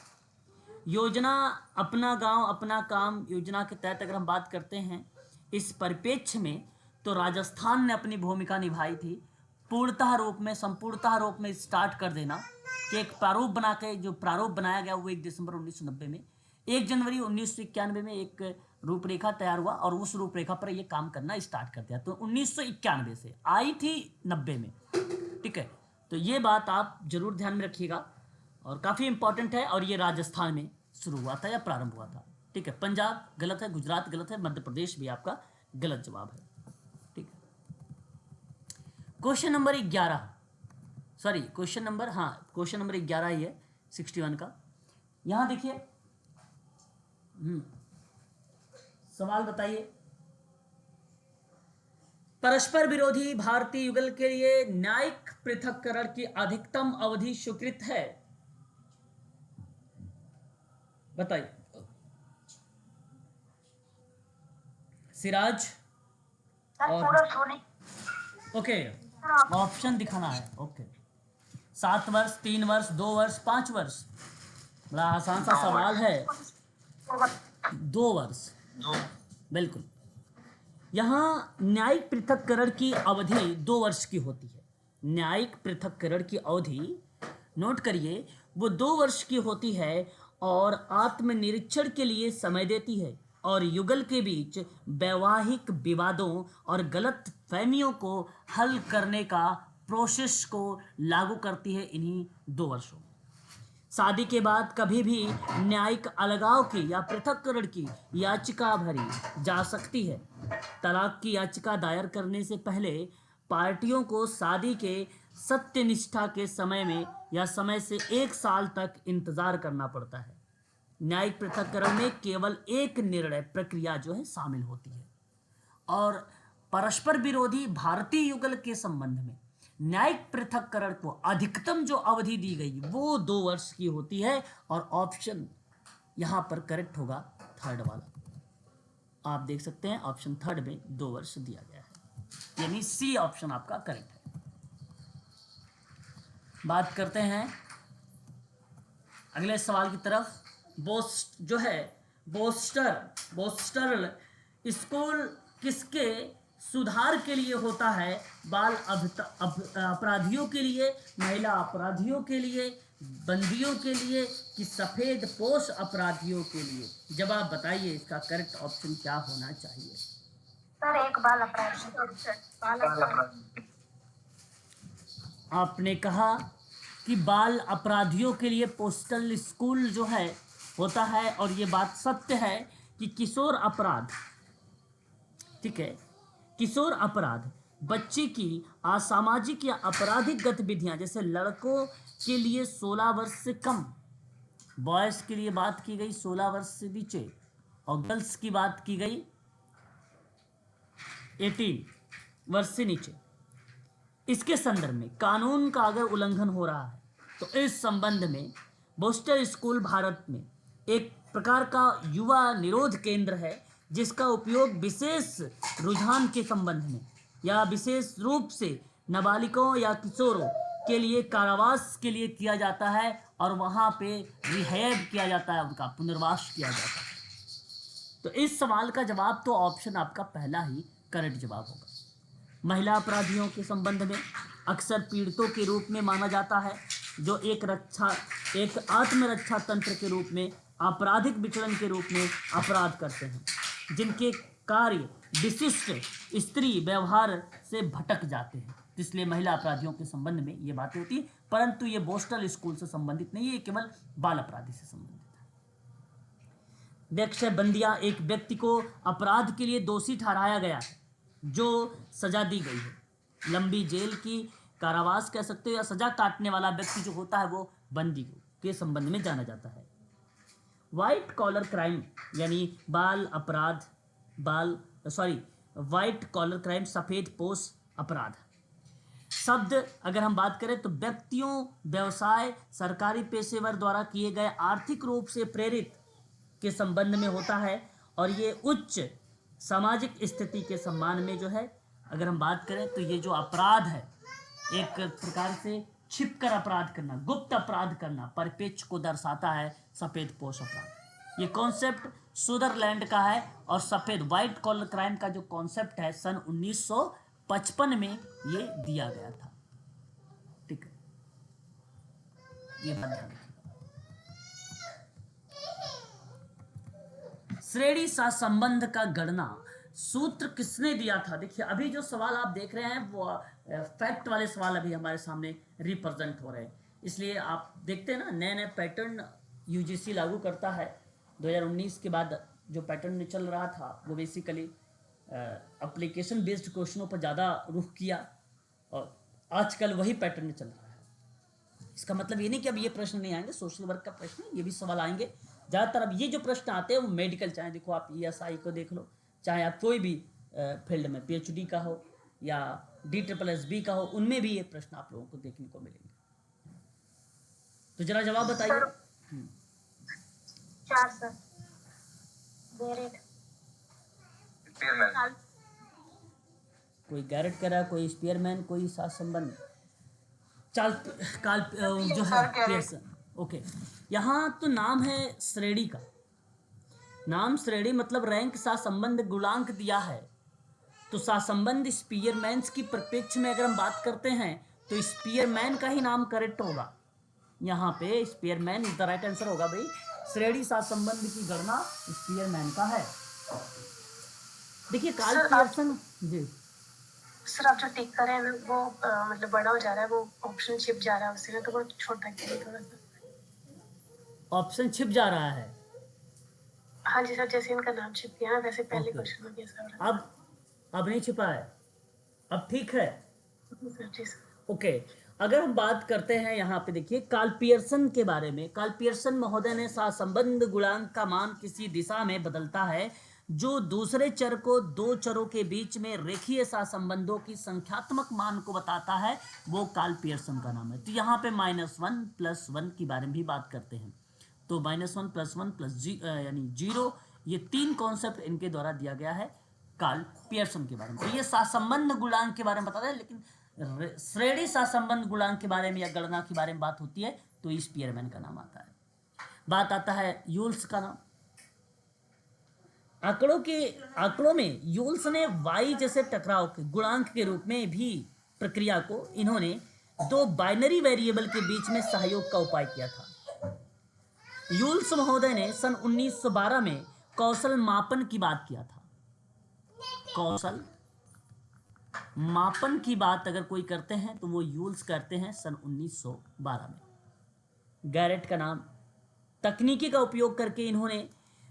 योजना अपना गांव अपना काम योजना के तहत अगर हम बात करते हैं इस परिप्रेक्ष्य में, तो राजस्थान ने अपनी भूमिका निभाई थी पूर्णतः रूप में, संपूर्णतः रूप में स्टार्ट कर देना कि एक प्रारूप बना के, जो प्रारूप बनाया गया वो 1 दिसंबर 1990 में, 1 जनवरी 1991 में एक रूपरेखा तैयार हुआ और उस रूपरेखा पर ये काम करना स्टार्ट कर दिया। तो 1991 से आई थी 90 में। ठीक है, तो ये बात आप जरूर ध्यान में रखिएगा और काफ़ी इंपॉर्टेंट है। और ये राजस्थान में शुरू हुआ था या प्रारंभ हुआ था। ठीक है, पंजाब गलत है, गुजरात गलत है, मध्य प्रदेश भी आपका गलत जवाब है। ठीक है, question number 11, sorry question number, हाँ क्वेश्चन नंबर 11 ही है 61 का। यहाँ देखिए सवाल बताइए। परस्पर विरोधी भारतीय युगल के लिए न्यायिक पृथक्करण की अधिकतम अवधि स्वीकृत है, बताइए। सिराज और ओके, ऑप्शन दिखाना है। ओके, 7 वर्ष, 3 वर्ष, 2 वर्ष, 5 वर्ष। बड़ा आसान सा सवाल है। 2 वर्ष, बिल्कुल। यहाँ न्यायिक पृथक्करण की अवधि 2 वर्ष की होती है। न्यायिक पृथक्करण की अवधि नोट करिए, वो 2 वर्ष की होती है और आत्मनिरीक्षण के लिए समय देती है। और युगल के बीच वैवाहिक विवादों और गलत फहमियों को हल करने का प्रोसेस को लागू करती है इन्हीं 2 वर्षों में। शादी के बाद कभी भी न्यायिक अलगाव की या पृथक्करण की याचिका भरी जा सकती है। तलाक की याचिका दायर करने से पहले पार्टियों को शादी के सत्यनिष्ठा के समय में या समय से 1 साल तक इंतजार करना पड़ता है। न्यायिक पृथक्करण में केवल एक निर्णय प्रक्रिया जो है शामिल होती है और परस्पर विरोधी भारतीय युगल के संबंध में न्यायिक पृथक्करण को अधिकतम जो अवधि दी गई वो 2 वर्ष की होती है और ऑप्शन यहां पर करेक्ट होगा थर्ड वाला। आप देख सकते हैं ऑप्शन थर्ड में 2 वर्ष दिया गया है, यानी सी ऑप्शन आपका करेक्ट है। बात करते हैं अगले सवाल की तरफ। बोस्टर्ल स्कूल किसके सुधार के लिए होता है? बाल अपराधियों के लिए, महिला अपराधियों के लिए, बंदियों के लिए कि सफेद पोश अपराधियों के लिए? जवाब बताइए, इसका करेक्ट ऑप्शन क्या होना चाहिए? सर एक बाल अपराधी। आपने कहा कि बाल अपराधियों के लिए पोस्टल स्कूल जो है होता है और ये बात सत्य है कि किशोर अपराध, ठीक है, किशोर अपराध बच्चे की असामाजिक या आपराधिक गतिविधियां, जैसे लड़कों के लिए 16 वर्ष से कम, बॉयज़ के लिए बात की गई 16 वर्ष से नीचे और गर्ल्स की बात की गई 18 वर्ष से नीचे। इसके संदर्भ में कानून का अगर उल्लंघन हो रहा है तो इस संबंध में बोस्टर स्कूल भारत में एक प्रकार का युवा निरोध केंद्र है जिसका उपयोग विशेष रुझान के संबंध में या विशेष रूप से नाबालिगों या किशोरों के लिए कारावास के लिए किया जाता है और वहाँ पे रिहैब किया जाता है, उनका पुनर्वास किया जाता है। तो इस सवाल का जवाब तो ऑप्शन आपका पहला ही करेक्ट जवाब होगा। महिला अपराधियों के संबंध में अक्सर पीड़ितों के रूप में माना जाता है जो एक आत्मरक्षा तंत्र के रूप में आपराधिक विचरण के रूप में अपराध करते हैं, जिनके कार्य विशिष्ट स्त्री व्यवहार से भटक जाते हैं। इसलिए महिला अपराधियों के संबंध में ये बातें होती हैं, परंतु ये बोस्टल स्कूल से संबंधित नहीं है, ये केवल बाल अपराधी से संबंधित है। व्यक्ति बंदिया एक व्यक्ति को अपराध के लिए दोषी ठहराया गया है जो सजा दी गई है, लंबी जेल की कारावास कह सकते हो या सजा काटने वाला व्यक्ति जो होता है वो बंदी के संबंध में जाना जाता है। वाइट कॉलर क्राइम यानी वाइट कॉलर क्राइम सफेद पोश अपराध शब्द अगर हम बात करें तो व्यक्तियों, व्यवसाय, सरकारी पेशेवर द्वारा किए गए आर्थिक रूप से प्रेरित के संबंध में होता है और ये उच्च सामाजिक स्थिति के सम्मान में जो है अगर हम बात करें तो ये जो अपराध है एक प्रकार से छिपकर अपराध करना, गुप्त अपराध करना, परिपेक्ष को दर्शाता है सफेद पोश अपराध। ये कॉन्सेप्ट सुदरलैंड का है और सफेद वाइट कॉलर क्राइम का जो कॉन्सेप्ट है सन 1955 में ये दिया गया था। ठीक है, ये बात ध्यान रखिए। श्रेणी सा संबंध का गणना सूत्र किसने दिया था? देखिए अभी जो सवाल आप देख रहे हैं वो फैक्ट वाले सवाल अभी हमारे सामने रिप्रेजेंट हो रहे हैं, इसलिए आप देखते हैं ना नए नए पैटर्न यूजीसी लागू करता है। 2019 के बाद जो पैटर्न चल रहा था वो बेसिकली एप्लीकेशन बेस्ड क्वेश्चनों पर ज़्यादा रुख किया और आजकल वही पैटर्न चल रहा है। इसका मतलब ये नहीं कि अब ये प्रश्न नहीं आएंगे, सोशल वर्क का प्रश्न ये भी सवाल आएंगे। ज़्यादातर अब ये जो प्रश्न आते हैं वो मेडिकल, चाहे देखो आप ESI को देख लो, चाहे आप कोई भी फील्ड में PhD का हो या DSSB का हो, उनमें भी ये प्रश्न आप लोगों को देखने को मिलेंगे। तो जरा जवाब बताइए। 4 सर। गैरेट। कोई गैरेट करा, कोई स्पीयरमैन, कोई साथ संबंध जो है पियर्सन। ओके, यहाँ तो नाम है श्रेणी का, नाम श्रेणी मतलब रैंक सा संबंध गुणांक दिया है, तो सा संबंध स्पीयरमैन्स की परिप्रेक्ष्य में अगर हम बात करते हैं तो स्पीयरमैन का ही नाम करेक्ट होगा। यहाँ पे Spearman is the right answer होगा भाई। श्रेणी सा संबंध की गणना स्पीयरमैन का है। देखिए कार्ल सर, पियर्सन जी, सर आप जो टिक कर रहे हैं ना वो मतलब बड़ा हो जा रहा है, वो ऑप्शन छिप जा रहा है उससे ना, तो वो छोटा कीजिए थोड़ा सा। ऑप्शन छिप जा रहा है। हाँ जी सर, जैसे इनका नाम छिप गया ना वैसे पहले ओके, क्वेश्चन में कैसा हो रहा अब नहीं छिपा है, अब ठीक है। है सर? जी सर। ओके, अगर हम बात करते हैं यहाँ पे देखिए कार्ल पियर्सन के बारे में, कार्ल पियर्सन महोदय ने सहसंबंध गुणांक का मान किसी दिशा में बदलता है जो दूसरे चर को दो चरों के बीच में रेखीय सहसंबंधों की संख्यात्मक मान को बताता है, वो कार्ल पियर्सन का नाम है। तो यहाँ पे -1 + 1 के बारे में भी बात करते हैं। तो -1 + 1 + यानी 0, ये 3 कॉन्सेप्ट इनके द्वारा दिया गया है कार्ल पियर्सन के बारे में। तो ये सहसंबंध गुणांक के बारे में बताता है, लेकिन श्रेणी सहसंबंध गुणांक के बारे में या गणना के बारे में बात होती है तो इस स्पीयरमैन का नाम आता है। बात आता है यूल्स का नाम। आंकड़ों में यूल्स ने वाई जैसे टकराव के गुणांक के रूप में भी प्रक्रिया को इन्होंने दो बाइनरी वेरिएबल के बीच में सहयोग का उपाय किया था। यूल्स महोदय ने सन 1912 में कौशल मापन की बात किया था। कौशल मापन की बात अगर कोई करते हैं तो वो यूल्स करते हैं सन 1912 में। गैरेट का नाम। तकनीकी का उपयोग करके इन्होंने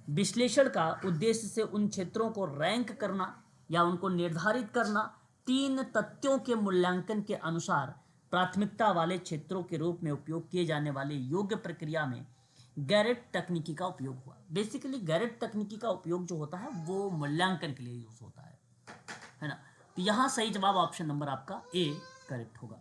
विश्लेषण का उद्देश्य से उन क्षेत्रों को रैंक करना या उनको निर्धारित करना, 3 तथ्यों के मूल्यांकन के अनुसार प्राथमिकता वाले क्षेत्रों के रूप में उपयोग किए जाने वाले योग्य प्रक्रिया में गैरेट तकनीकी का उपयोग हुआ। बेसिकली गैरेट तकनीकी का उपयोग जो होता है वो मूल्यांकन के लिए यूज होता है ना। तो यहां सही जवाब ऑप्शन नंबर आपका ए करेक्ट होगा।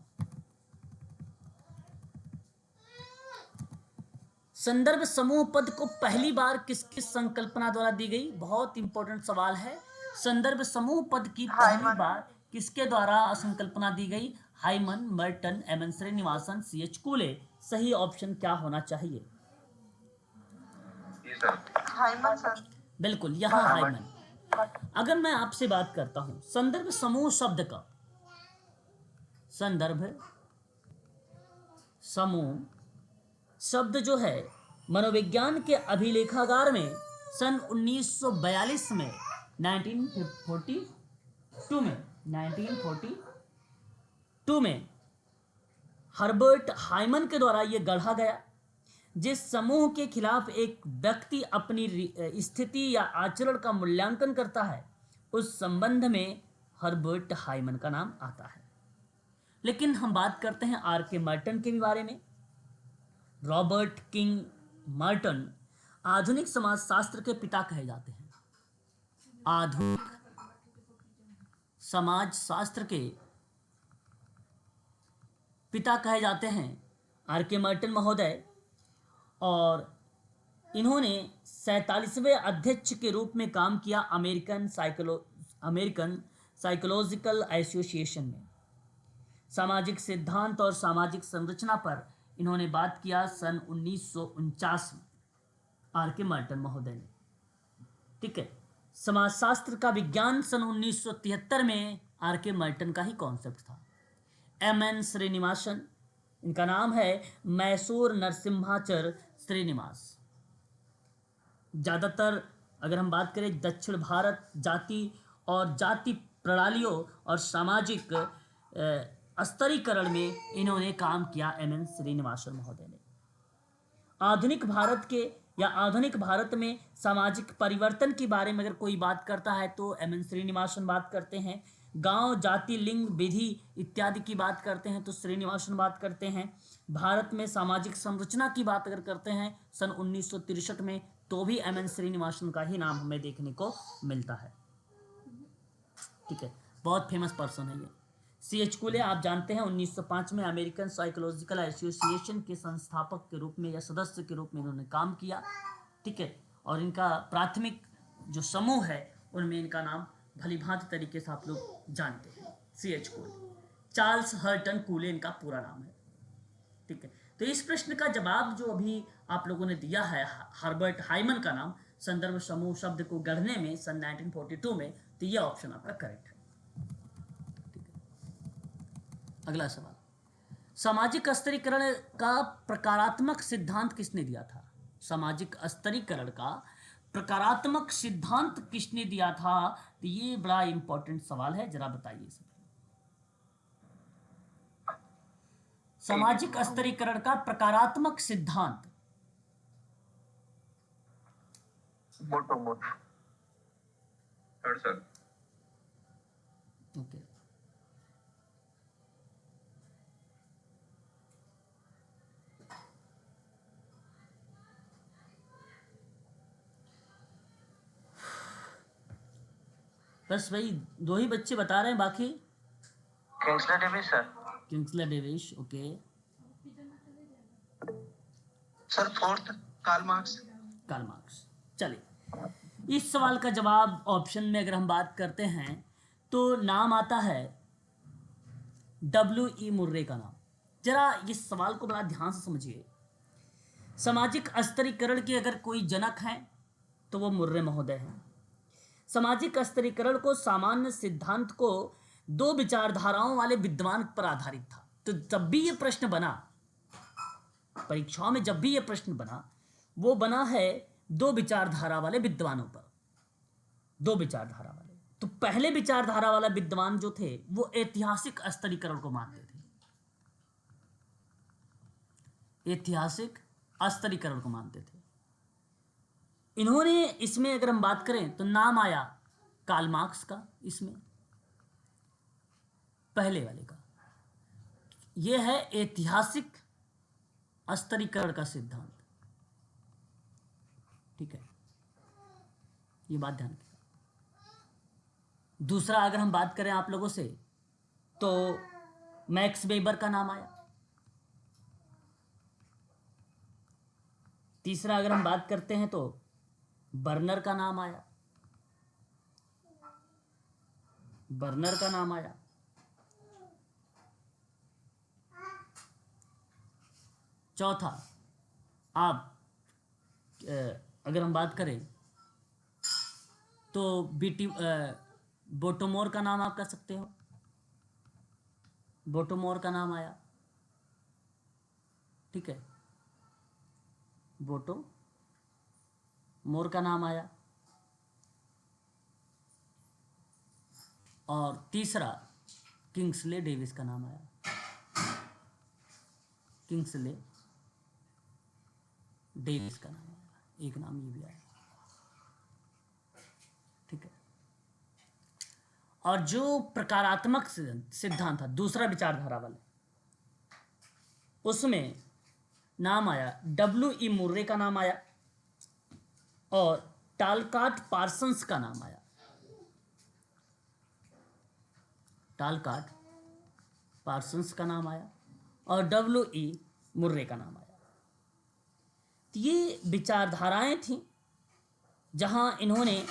संदर्भ समूह पद को पहली बार किस किस संकल्पना द्वारा दी गई? बहुत इंपॉर्टेंट सवाल है। संदर्भ समूह पद की पहली हाइमन। बार किसके द्वारा संकल्पना दी गई? Hyman, Merton, M N Srinivasan, C H. Cooley. सही ऑप्शन क्या होना चाहिए? Hyman sir. बिल्कुल, यहां हाइमन। अगर मैं आपसे बात करता हूं संदर्भ समूह शब्द का, संदर्भ समूह शब्द जो है मनोविज्ञान के अभिलेखागार में सन 1942 में 1942 में हर्बर्ट हाइमन के द्वारा यह गढ़ा गया। जिस समूह के खिलाफ एक व्यक्ति अपनी स्थिति या आचरण का मूल्यांकन करता है उस संबंध में हर्बर्ट हाइमन का नाम आता है। लेकिन हम बात करते हैं आर के मर्टन के बारे में। रॉबर्ट किंग मर्टन आधुनिक समाजशास्त्र के पिता कहे जाते हैं। आधुनिक समाजशास्त्र के पिता कहे जाते हैं आर के मर्टन महोदय, और इन्होंने 47वें अध्यक्ष के रूप में काम किया अमेरिकन साइकोलॉजिकल एसोसिएशन में। सामाजिक सिद्धांत और सामाजिक संरचना पर इन्होंने बात किया सन 1949 में आर के मर्टन महोदय ने। ठीक है, समाजशास्त्र का विज्ञान सन 1973 में आर के मर्टन का ही कॉन्सेप्ट था। एम एन श्रीनिवासन, इनका नाम है मैसूर नरसिम्हाचर श्रीनिवास। ज़्यादातर अगर हम बात करें दक्षिण भारत जाति और जाति प्रणालियों और सामाजिक स्तरीकरण में इन्होंने काम किया एम एन श्रीनिवासन महोदय ने। आधुनिक भारत के या आधुनिक भारत में सामाजिक परिवर्तन के बारे में अगर कोई बात करता है तो एम एन श्रीनिवासन बात करते हैं। गांव, जाति, लिंग, विधि इत्यादि की बात करते हैं तो श्रीनिवासन बात करते हैं। भारत में सामाजिक संरचना की बात अगर करते हैं सन 1963 में तो भी एम एन श्रीनिवासन का ही नाम हमें देखने को मिलता है। ठीक है, बहुत फेमस पर्सन है ये। सी.एच. कूले आप जानते हैं 1905 में अमेरिकन साइकोलॉजिकल एसोसिएशन के संस्थापक के रूप में या सदस्य के रूप में इन्होंने काम किया। ठीक है, और इनका प्राथमिक जो समूह है उनमें इनका नाम भली भांति तरीके से आप लोग जानते हैं, सी.एच. कूले। चार्ल्स हर्टन कूले इनका पूरा नाम है। ठीक है, तो इस प्रश्न का जवाब जो अभी आप लोगों ने दिया है हर्बर्ट हाइमन का नाम संदर्भ समूह शब्द को गढ़ने में सन 1942 में, तो ये ऑप्शन आपका करेक्ट है। अगला सवाल, सामाजिक स्तरीकरण का प्रकारात्मक सिद्धांत किसने दिया था? सामाजिक स्तरीकरण का प्रकारात्मक सिद्धांत किसने दिया था? तो ये बड़ा इंपॉर्टेंट सवाल है, जरा बताइए सर। सामाजिक स्तरीकरण का प्रकारात्मक सिद्धांत। बोटोमोर। सर ओके, बस भाई दो ही बच्चे बता रहे हैं, बाकी Kingsley Davis sir. Kingsley Davis. Okay sir fourth Karl Marx. Karl Marx. चलिए, इस सवाल का जवाब ऑप्शन में अगर हम बात करते हैं तो नाम आता है डब्ल्यू.ई. मुर्रे का नाम। जरा इस सवाल को बड़ा ध्यान से समझिए। सामाजिक स्तरीकरण के अगर कोई जनक हैं तो वो मुर्रे महोदय हैं। सामाजिक स्तरीकरण को सामान्य सिद्धांत को दो विचारधाराओं वाले विद्वान पर आधारित था। तो जब भी ये प्रश्न बना परीक्षाओं में, जब भी ये प्रश्न बना, वो बना है दो विचारधारा वाले विद्वानों पर, दो विचारधारा वाले। तो पहले विचारधारा वाला विद्वान जो थे वो ऐतिहासिक स्तरीकरण को मानते थे, ऐतिहासिक स्तरीकरण को मानते थे। इन्होंने इसमें अगर हम बात करें तो नाम आया कार्ल मार्क्स का, इसमें पहले वाले का। यह है ऐतिहासिक स्तरीकरण का सिद्धांत, ठीक है, ये बात ध्यान रखिए। दूसरा अगर हम बात करें आप लोगों से तो मैक्स वेबर का नाम आया। तीसरा अगर हम बात करते हैं तो बर्नर का नाम आया, बर्नर का नाम आया। चौथा आप अगर हम बात करें तो बोटोमोर का नाम आप कह सकते हो, बोटोमोर का नाम आया, ठीक है, बोटोमोर का नाम आया। और तीसरा किंग्सले डेविस का नाम आया, किंग्सले डेविस का नाम आया, एक नाम ये भी आया, ठीक है। और जो प्रकारात्मक सिद्धांत था दूसरा विचारधारा वाले, उसमें नाम आया डब्ल्यू.ई. मुर्रे का नाम आया और टालकाट पार्सन्स का नाम आया, टालकाट पार्सन्स का नाम आया और डब्ल्यू.ई. मुर्रे का नाम आया। तो ये विचारधाराएं थीं जहां इन्होंने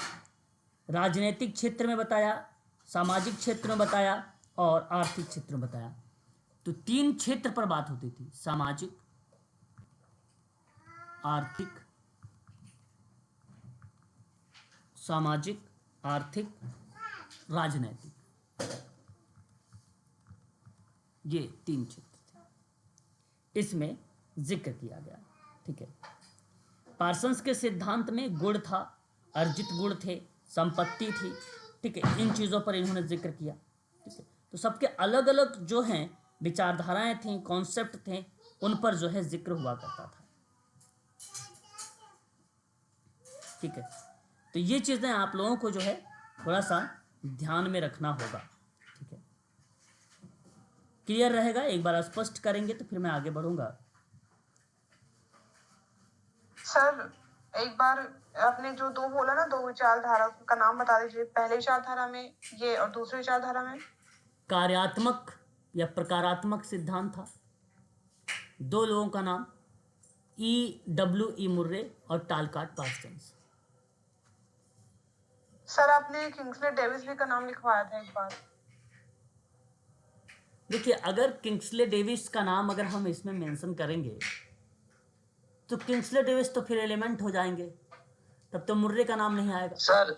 राजनीतिक क्षेत्र में बताया, सामाजिक क्षेत्र में बताया और आर्थिक क्षेत्र में बताया। तो तीन क्षेत्र पर बात होती थी, सामाजिक, आर्थिक, सामाजिक, आर्थिक, राजनैतिक, ये तीन क्षेत्र थे, इसमें जिक्र किया गया, ठीक है। पार्सन्स के सिद्धांत में गुण था, अर्जित गुण थे, संपत्ति थी, ठीक है, इन चीज़ों पर इन्होंने जिक्र किया, ठीक है। तो सबके अलग अलग जो हैं विचारधाराएं थीं, कॉन्सेप्ट थे, उन पर जो है जिक्र हुआ करता था, ठीक है। तो ये चीज़ें आप लोगों को जो है थोड़ा सा ध्यान में रखना होगा, ठीक है। क्लियर रहेगा? एक बार स्पष्ट करेंगे तो फिर मैं आगे बढ़ूंगा। सर एक बार आपने जो दो बोला ना, दो विचारधारा का नाम बता दीजिए। पहले विचारधारा में ये और दूसरी विचारधारा में कार्यात्मक या प्रकारात्मक सिद्धांत था। दो लोगों का नाम डब्ल्यू.ई. मुर्रे और टालकाट पार्सन्स। सर आपने किंग्सले डेविस भी का नाम लिखवाया था एक बार। देखिए, अगर किंग्सले डेविस का नाम अगर हम इसमें मेंशन करेंगे तो किंग्सले डेविस तो फिर एलिमेंट हो जाएंगे, तब तो मुर्रे का नाम नहीं आएगा। सर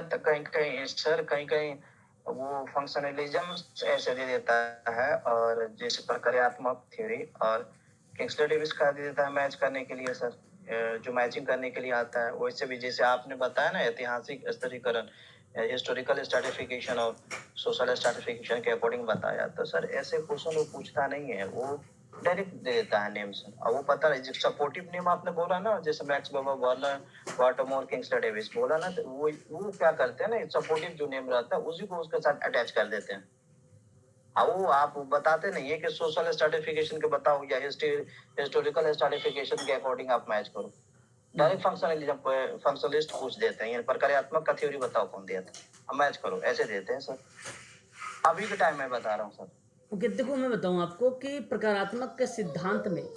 तो कहीं कहीं वो फंक्शनलिज्म ऐसे दे देता है, और जैसे प्रक्रियात्मक थ्योरी, और किंग्सले डेविस का दे देता है मैच करने के लिए सर। जो मैचिंग करने के लिए आता है, वैसे भी जैसे आपने बताया ना ऐतिहासिक स्तरीकरण, हिस्टोरिकल स्ट्रैटिफिकेशन और सोशल स्ट्रैटिफिकेशन के अकॉर्डिंग बताया, तो सर ऐसे क्वेश्चन वो पूछता नहीं है, वो डायरेक्ट दे देता है नेम सर। और वो पता है जो सपोर्टिव नेम आपने बोला ना, जैसे मैक्स वेबर, वर्नर, वाटरमोर, किंगस्ले डेविस बोला ना, तो वो क्या करते हैं ना, सपोर्टिव जो नेम रहता है उसी को उसके साथ अटैच कर देते हैं। अब वो आप बताते नहीं है कि सोशल स्ट्रैटिफिकेशन के बताओ या हिस्टोरिकल स्ट्रैटिफिकेशन के अकॉर्डिंग आप मैच करो, डायरेक्ट फंक्शनलिज्म फंक्शनलिस्ट पूछ देते हैं, प्रक्रियात्मक का थ्योरी बताओ कौन दिया था, अब मैच करो, ऐसे देते हैं सर। अभी के टाइम में बता रहा हूँ सर। ओके, देखो मैं बताऊं आपको कि प्रकारात्मक के सिद्धांत में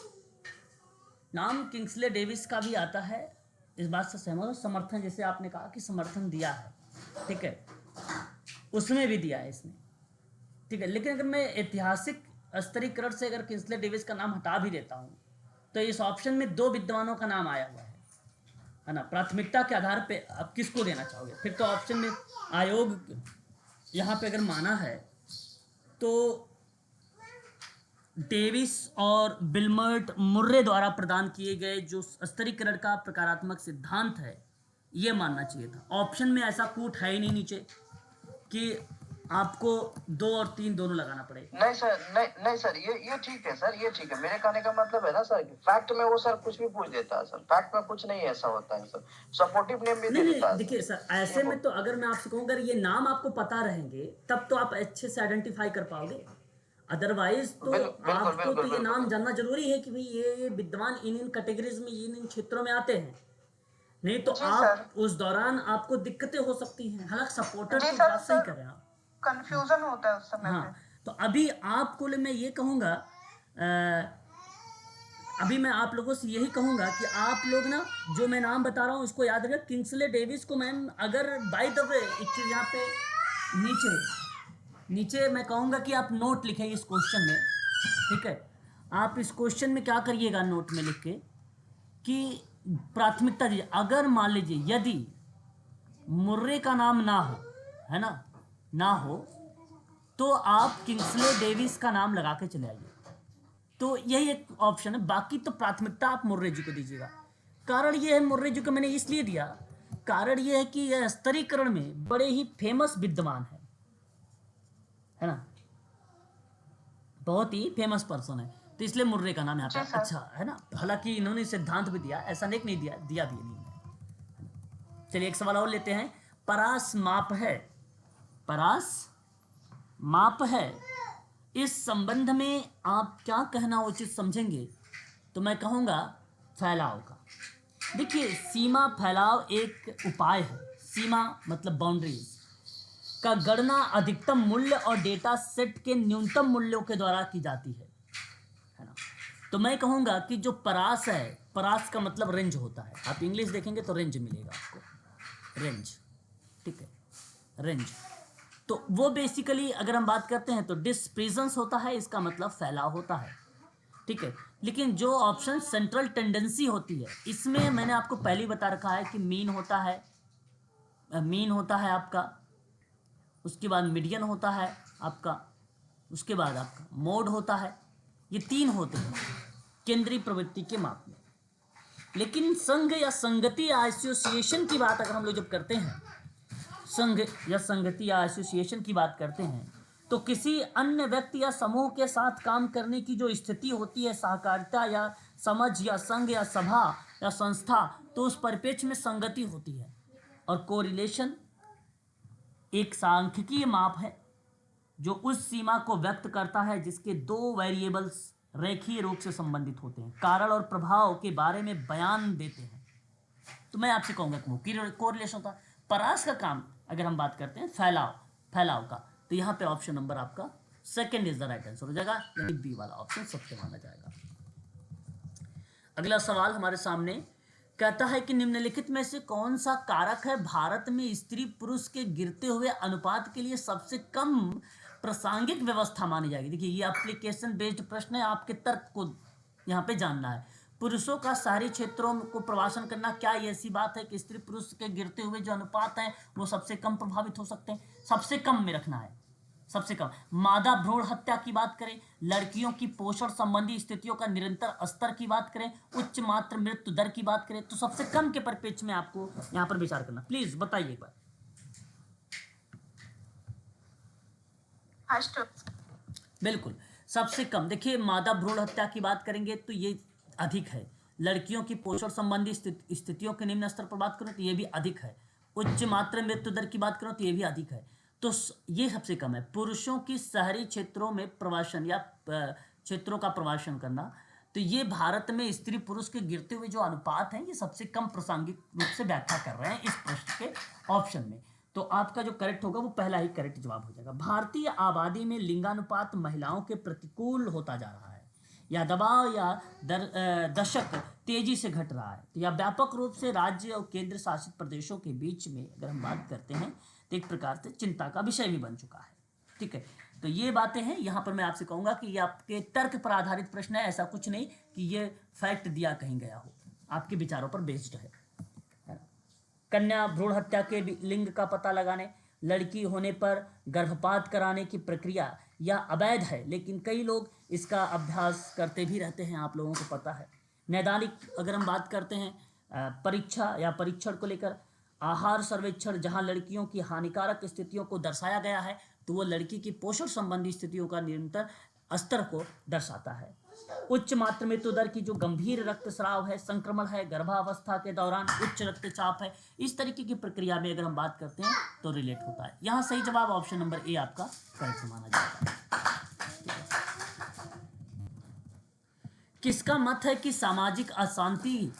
नाम किंग्सले डेविस का भी आता है, इस बात से सहमत हूं। समर्थन, जैसे आपने कहा कि समर्थन दिया है, ठीक है, उसमें भी दिया है इसने, ठीक है। लेकिन अगर मैं ऐतिहासिक स्तरीकरण से अगर किंग्सले डेविस का नाम हटा भी देता हूँ, तो इस ऑप्शन में 2 विद्वानों का नाम आया हुआ है ना। प्राथमिकता के आधार पे आप किसको देना चाहोगे? फिर तो ऑप्शन में आयोग यहाँ पे अगर माना है तो डेविस और बिल्मर्ट मुर्रे द्वारा प्रदान किए गए जो स्तरीकरण का प्रकारात्मक सिद्धांत है, ये मानना चाहिए था। ऑप्शन में ऐसा कूट है ही नहीं नीचे कि आपको 2 और 3 दोनों लगाना पड़ेगा। नहीं सर, नहीं सर, ये ठीक है सर, ये ठीक है। मेरे कहने का मतलब है ना सर, फैक्ट में वो सर कुछ भी पूछ देता है सर, फैक्ट में कुछ नहीं ऐसा होता है सर, सपोर्टिव नेम भी दे नहीं देता नहीं, है देखिए सर, ऐसे में तो अगर मैं आपसे कहूँ अगर ये नाम आपको पता रहेंगे तब तो आप अच्छे से आइडेंटिफाई कर पाओगे। अदरवाइज तो आपको तो ये नाम जानना जरूरी है कि भाई ये विद्वान इन कैटेगरीज में, इन क्षेत्रों में आते हैं, नहीं तो आप उस दौरान आपको दिक्कतें हो सकती हैं। हालांकि सपोर्टर तो बात सही कर रहे हैं आप, कंफ्यूजन होता है उस समय हाँ। पे। तो अभी आपको मैं ये कहूँगा, अभी मैं आप लोगों से यही कहूँगा कि आप लोग ना जो मैं नाम बता रहा हूँ इसको याद रखें। किंग्सले डेविस को मैम, अगर बाय द वे एक चीज़ यहाँ पे नीचे मैं कहूँगा कि आप नोट लिखें इस क्वेश्चन में, ठीक है। आप इस क्वेश्चन में क्या करिएगा, नोट में लिख के कि प्राथमिकता दीजिए। अगर मान लीजिए यदि मुर्रे का नाम ना हो, है ना हो, तो आप किंग्सले डेविस का नाम लगा के चले आइए। तो यही एक ऑप्शन है, बाकी तो प्राथमिकता आप मुर्रे जी को दीजिएगा। कारण ये है, मुर्रे जी को मैंने इसलिए दिया, कारण ये है कि यह स्तरीकरण में बड़े ही फेमस विद्वान है ना, बहुत ही फेमस पर्सन है, तो इसलिए मुर्रे का नाम यहाँ पे अच्छा है ना। हालांकि इन्होंने सिद्धांत भी दिया, ऐसा नहीं दिया भी नहीं है। चलिए एक सवाल और लेते हैं। परास माप है, इस संबंध में आप क्या कहना उचित समझेंगे? तो मैं कहूँगा फैलाव का। देखिए, सीमा फैलाव एक उपाय है। सीमा मतलब बाउंड्रीज का गणना अधिकतम मूल्य और डेटा सेट के न्यूनतम मूल्यों के द्वारा की जाती है ना। तो मैं कहूँगा कि जो परास है, परास का मतलब रेंज होता है, आप इंग्लिश देखेंगे तो रेंज मिलेगा आपको, रेंज, ठीक है, रेंज। तो वो बेसिकली अगर हम बात करते हैं तो डिस्प्रेजेंस होता है, इसका मतलब फैलाव होता है, ठीक है। लेकिन जो ऑप्शन सेंट्रल टेंडेंसी होती है, इसमें मैंने आपको पहले ही बता रखा है कि मीन होता है आपका, उसके बाद मीडियन होता है आपका, उसके बाद आपका मोड होता है। ये 3 होते हैं केंद्रीय प्रवृत्ति के माप में। लेकिन संघ या संगति या एसोसिएशन की बात अगर हम लोग जब करते हैं, संघ या संगति या एसोसिएशन की बात करते हैं, तो किसी अन्य व्यक्ति या समूह के साथ काम करने की जो स्थिति होती है, सहकारिता या समझ या संघ या सभा या संस्था, तो उस परिप्रेक्ष्य में संगति होती है। और कोरिलेशन एक सांख्यिकीय माप है जो उस सीमा को व्यक्त करता है जिसके 2 वेरिएबल्स रेखीय रूप से संबंधित होते हैं, कारण और प्रभाव के बारे में बयान देते हैं। तो मैं आपसे कहूँगा कोरिलेशन होता है। परास का काम अगर हम बात करते हैं फैलाव का, तो यहाँ पे ऑप्शन नंबर आपका second is the right answer हो जाएगा, यानी बी वाला ऑप्शन सत्य माना जाएगा। अगला सवाल हमारे सामने कहता है कि निम्नलिखित में से कौन सा कारक है भारत में स्त्री पुरुष के गिरते हुए अनुपात के लिए सबसे कम प्रासंगिक व्यवस्था मानी जाएगी? देखिए, ये एप्लीकेशन बेस्ड प्रश्न है, आपके तर्क को यहाँ पे जानना है। पुरुषों का शहरी क्षेत्रों को प्रवासन करना, क्या ये ऐसी बात है कि स्त्री पुरुष के गिरते हुए जो अनुपात हैं वो सबसे कम प्रभावित हो सकते हैं? सबसे कम में रखना है, सबसे कम। मादा भ्रूण हत्या की बात करें, लड़कियों की पोषण संबंधी स्थितियों का निरंतर स्तर की बात करें, उच्च मातृ मृत्यु दर की बात करें, तो सबसे कम के परिप्रेक्ष्य में आपको यहां पर विचार करना। प्लीज बताइए एक बार। बिल्कुल सबसे कम। देखिए मादा भ्रूण हत्या की बात करेंगे तो ये अधिक है। लड़कियों की पोषण संबंधी स्थितियों के निम्न स्तर पर बात करो तो ये भी अधिक है। उच्च मातृ मृत्यु दर की बात करो तो ये भी अधिक है। तो ये सबसे कम है। पुरुषों की शहरी क्षेत्रों में प्रवासन या क्षेत्रों का प्रवासन करना, तो ये भारत में स्त्री पुरुष के गिरते हुए जो अनुपात हैं ये सबसे कम प्रासंगिक रूप से व्याख्या कर रहे हैं इस प्रश्न के ऑप्शन में। तो आपका जो करेक्ट होगा वो पहला ही करेक्ट जवाब हो जाएगा। भारतीय आबादी में लिंगानुपात महिलाओं के प्रतिकूल होता जा रहा है, या दबाव या दशक तेजी से घट रहा है, तो या व्यापक रूप से राज्य और केंद्र शासित प्रदेशों के बीच में अगर हम बात करते हैं तो एक प्रकार से चिंता का विषय भी बन चुका है। ठीक है, तो ये बातें हैं। यहाँ पर मैं आपसे कहूँगा कि ये आपके तर्क पर आधारित प्रश्न है, ऐसा कुछ नहीं कि ये फैक्ट दिया कहीं गया हो, आपके विचारों पर बेस्ड है। कन्या भ्रूण हत्या के लिंग का पता लगाने, लड़की होने पर गर्भपात कराने की प्रक्रिया यह अवैध है, लेकिन कई लोग इसका अभ्यास करते भी रहते हैं, आप लोगों को पता है। नैदानिक अगर हम बात करते हैं परीक्षा या परीक्षण को लेकर, आहार सर्वेक्षण जहां लड़कियों की हानिकारक स्थितियों को दर्शाया गया है तो वो लड़की की पोषण संबंधी स्थितियों का निरंतर स्तर को दर्शाता है। उच्च मातृ मृत्यु दर की जो गंभीर रक्तस्राव है, संक्रमण है, गर्भावस्था के दौरान उच्च रक्तचाप है, इस तरीके की प्रक्रिया में अगर हम बात करते हैं तो रिलेट होता है। यहाँ सही जवाब ऑप्शन नंबर ए आपका करेक्ट माना जाएगा। किसका मत है कि सामाजिक अशांति,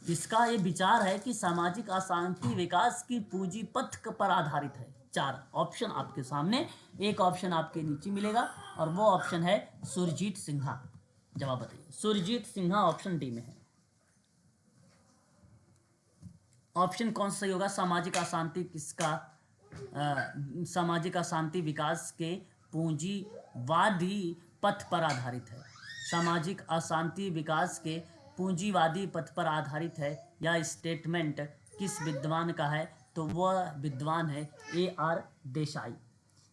किसका ये विचार है कि सामाजिक अशांति विकास की पूंजीपत पर आधारित है? 4 ऑप्शन आपके सामने, एक ऑप्शन आपके नीचे मिलेगा और वो ऑप्शन है सुरजीत सिन्हा। जवाब बताइए। सुरजीत सिन्हा ऑप्शन डी में है। ऑप्शन कौन सा सही होगा? सामाजिक अशांति किसका सामाजिक अशांति विकास के पूंजीवादी पथ पर आधारित है। सामाजिक अशांति विकास के पूंजीवादी पथ पर आधारित है। यह स्टेटमेंट किस विद्वान का है? तो वह विद्वान है AR देसाई।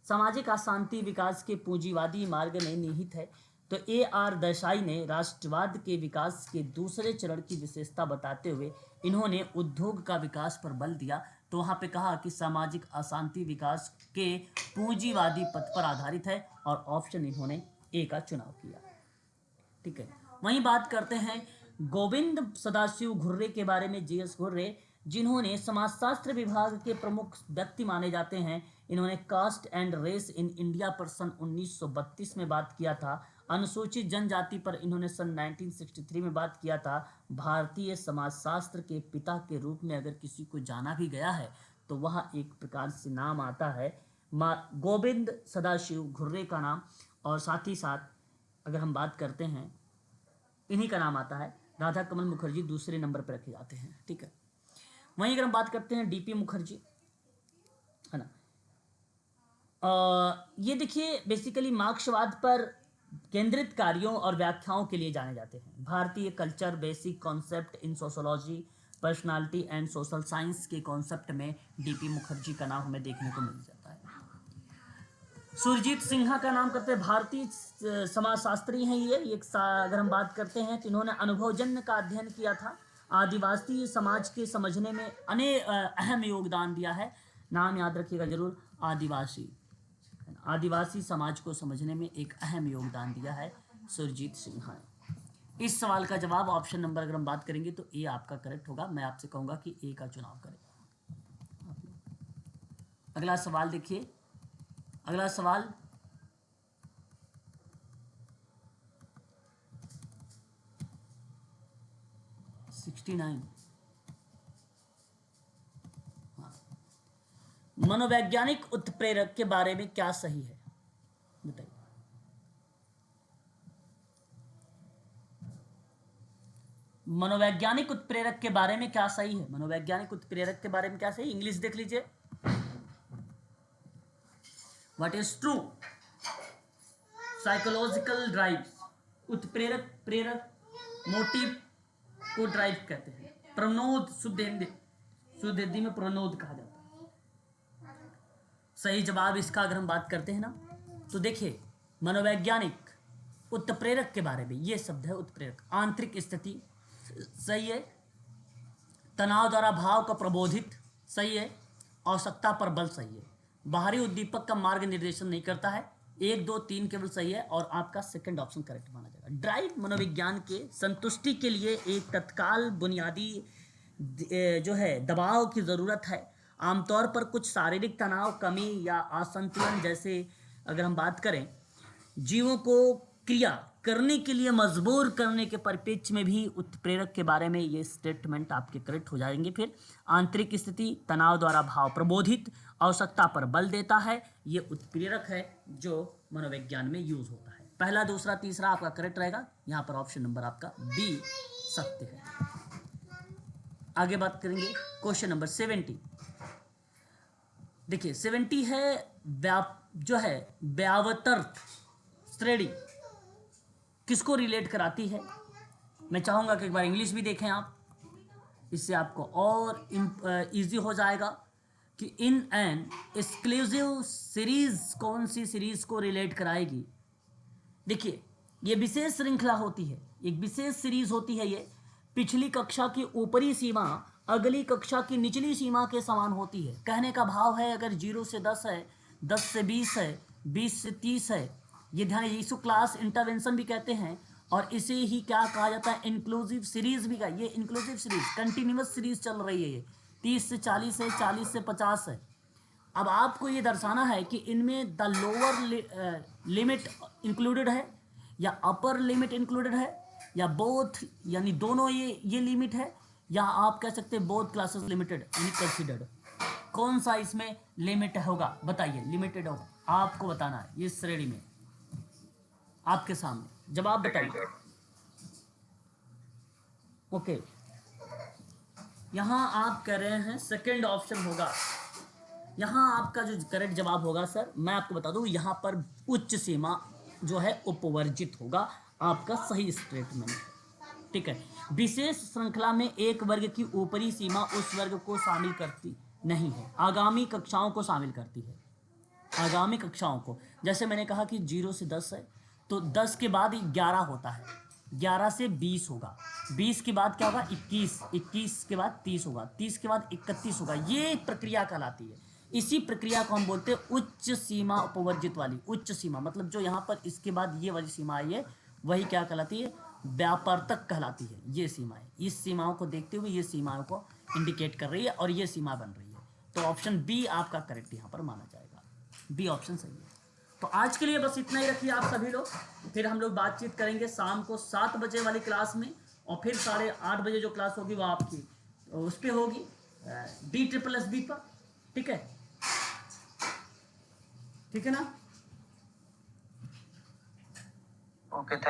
सामाजिक अशांति विकास के पूंजीवादी मार्ग में निहित है। तो AR देसाई ने राष्ट्रवाद के विकास के दूसरे चरण की विशेषता बताते हुए इन्होंने उद्योग का विकास पर बल दिया। तो वहाँ पे कहा कि सामाजिक अशांति विकास के पूंजीवादी पथ पर आधारित है और ऑप्शन इन्होंने ए का चुनाव किया। ठीक है, वहीं बात करते हैं गोविंद सदाशिव घुर्रे के बारे में। GS घुर्रे जिन्होंने समाजशास्त्र विभाग के प्रमुख व्यक्ति माने जाते हैं, इन्होंने caste and race in India पर सन 1932 में बात किया था। अनुसूचित जनजाति पर इन्होंने सन 1963 में बात किया था। भारतीय समाजशास्त्र के पिता के रूप में अगर किसी को जाना भी गया है तो वह एक प्रकार से नाम आता है गोविंद सदाशिव घुर्रे का नाम। और साथ ही साथ अगर हम बात करते हैं इन्हीं का नाम आता है। राधा कमल मुखर्जी दूसरे नंबर पर रखे जाते हैं। ठीक है, वहीं अगर हम बात करते हैं DP मुखर्जी, है ना, ये देखिए बेसिकली मार्क्सवाद पर केंद्रित कार्यों और व्याख्याओं के लिए जाने जाते हैं। भारतीय culture, basic concept in sociology, personality and social science के कॉन्सेप्ट में DP मुखर्जी का नाम हमें देखने को मिल जाता है। सुरजीत सिन्हा का नाम करते हैं, भारतीय समाजशास्त्री हैं ये। अगर हम बात करते हैं तो इन्होंने अनुभवजन्य का अध्ययन किया था। आदिवासी समाज के समझने में अहम योगदान दिया है। नाम याद रखिएगा जरूर, आदिवासी समाज को समझने में एक अहम योगदान दिया है सुरजीत सिन्हा ने। इस सवाल का जवाब ऑप्शन नंबर अगर हम बात करेंगे तो ए आपका करेक्ट होगा। मैं आपसे कहूँगा कि ए का चुनाव करें। अगला सवाल देखिए, अगला सवाल मनोवैज्ञानिक उत्प्रेरक के बारे में क्या सही है? बताइए। मनोवैज्ञानिक उत्प्रेरक के बारे में क्या सही है? मनोवैज्ञानिक उत्प्रेरक के बारे में क्या सही? इंग्लिश देख लीजिए। What is true? Psychological drive, उत्प्रेरक, प्रेरक, मोटिव को ड्राइव कहते हैं। प्रणोद, शुद्ध हिंदी में प्रणोद कहा जाता है। सही जवाब इसका अगर हम बात करते हैं ना तो देखिए मनोवैज्ञानिक उत्प्रेरक के बारे में ये शब्द है उत्प्रेरक। आंतरिक स्थिति सही है, तनाव द्वारा भाव का प्रबोधित सही है, आवश्यकता पर बल सही है, बाहरी उद्दीपक का मार्ग निर्देशन नहीं करता है, 1 2 3 केवल सही है और आपका सेकंड ऑप्शन करेक्ट माना जाएगा। ड्राइव मनोविज्ञान के संतुष्टि के लिए एक तत्काल बुनियादी जो है दबाव की ज़रूरत है। आमतौर पर कुछ शारीरिक तनाव, कमी या असंतुलन जैसे अगर हम बात करें जीवों को क्रिया करने के लिए मजबूर करने के परिप्रेक्ष्य में भी उत्प्रेरक के बारे में ये स्टेटमेंट आपके करेक्ट हो जाएंगे। फिर आंतरिक स्थिति, तनाव द्वारा भाव प्रबोधित, आवश्यकता पर बल देता है, ये उत्प्रेरक है जो मनोविज्ञान में यूज होता है। पहला, दूसरा, तीसरा आपका करेक्ट रहेगा। यहाँ पर ऑप्शन नंबर आपका बी सत्य है। आगे बात करेंगे क्वेश्चन नंबर 70। देखिए 70 है जो है व्यावतर्क श्रेणी किसको रिलेट कराती है। मैं चाहूँगा कि एक बार इंग्लिश भी देखें आप, इससे आपको और इजी हो जाएगा कि इन एन एक्सक्लूसिव सीरीज कौन सी सीरीज को रिलेट कराएगी। देखिए ये विशेष श्रृंखला होती है, एक विशेष सीरीज होती है। ये पिछली कक्षा की ऊपरी सीमा अगली कक्षा की निचली सीमा के समान होती है। कहने का भाव है अगर 0 से 10 है, 10 से 20 है, 20 से 30 है, ये ध्यान, इसको क्लास इंटरवेंशन भी कहते हैं और इसे ही क्या कहा जाता है, इंक्लूसिव सीरीज भी। का ये इंक्लूसिव सीरीज कंटिन्यूअस सीरीज चल रही है। ये 30 से 40 है, 40 से 50 है। अब आपको ये दर्शाना है कि इनमें द लोअर लिमिट इंक्लूडेड है या अपर लिमिट इंक्लूडेड है या बोथ, यानी दोनों ये लिमिट है, या आप कह सकते हैं बोथ क्लासेस लिमिटेड यानी कंसीडर्ड। कौन सा इसमें लिमिट होगा बताइए, लिमिटेड होगा, आपको बताना है। ये श्रेणी में आपके सामने जवाब बताइए। ओके, यहाँ आप कह रहे हैं सेकंड ऑप्शन होगा। यहाँ आपका जो करेक्ट जवाब होगा सर, मैं आपको बता दूँ, यहाँ पर उच्च सीमा जो है उपवर्जित होगा, आपका सही स्टेटमेंट। ठीक है, विशेष श्रृंखला में एक वर्ग की ऊपरी सीमा उस वर्ग को शामिल करती नहीं है, आगामी कक्षाओं को शामिल करती है। आगामी कक्षाओं को, जैसे मैंने कहा कि 0 से 10 है तो 10 के बाद 11 होता है, 11 से 20 होगा, 20 के बाद क्या होगा 21, 21 के बाद 30 होगा, 30 के बाद 31 होगा। ये प्रक्रिया कहलाती है। इसी प्रक्रिया को हम बोलते हैं उच्च सीमा उपवर्जित वाली। उच्च सीमा मतलब जो यहाँ पर इसके बाद ये वाली सीमा आई है वही क्या कहलाती है, व्यापर्तक कहलाती है। ये सीमाएं, इस सीमाओं को देखते हुए ये सीमाओं को इंडिकेट कर रही है और ये सीमा बन रही है। तो ऑप्शन बी आपका करेक्ट यहाँ पर माना जाएगा, बी ऑप्शन सही है। तो आज के लिए बस इतना ही रखिए आप सभी लोग, फिर हम लोग बातचीत करेंगे शाम को 7 बजे वाली क्लास में, और फिर 8:30 बजे जो क्लास होगी वो आपकी उस पर होगी D++B पर। ठीक है, ठीक है ना। Okay, thank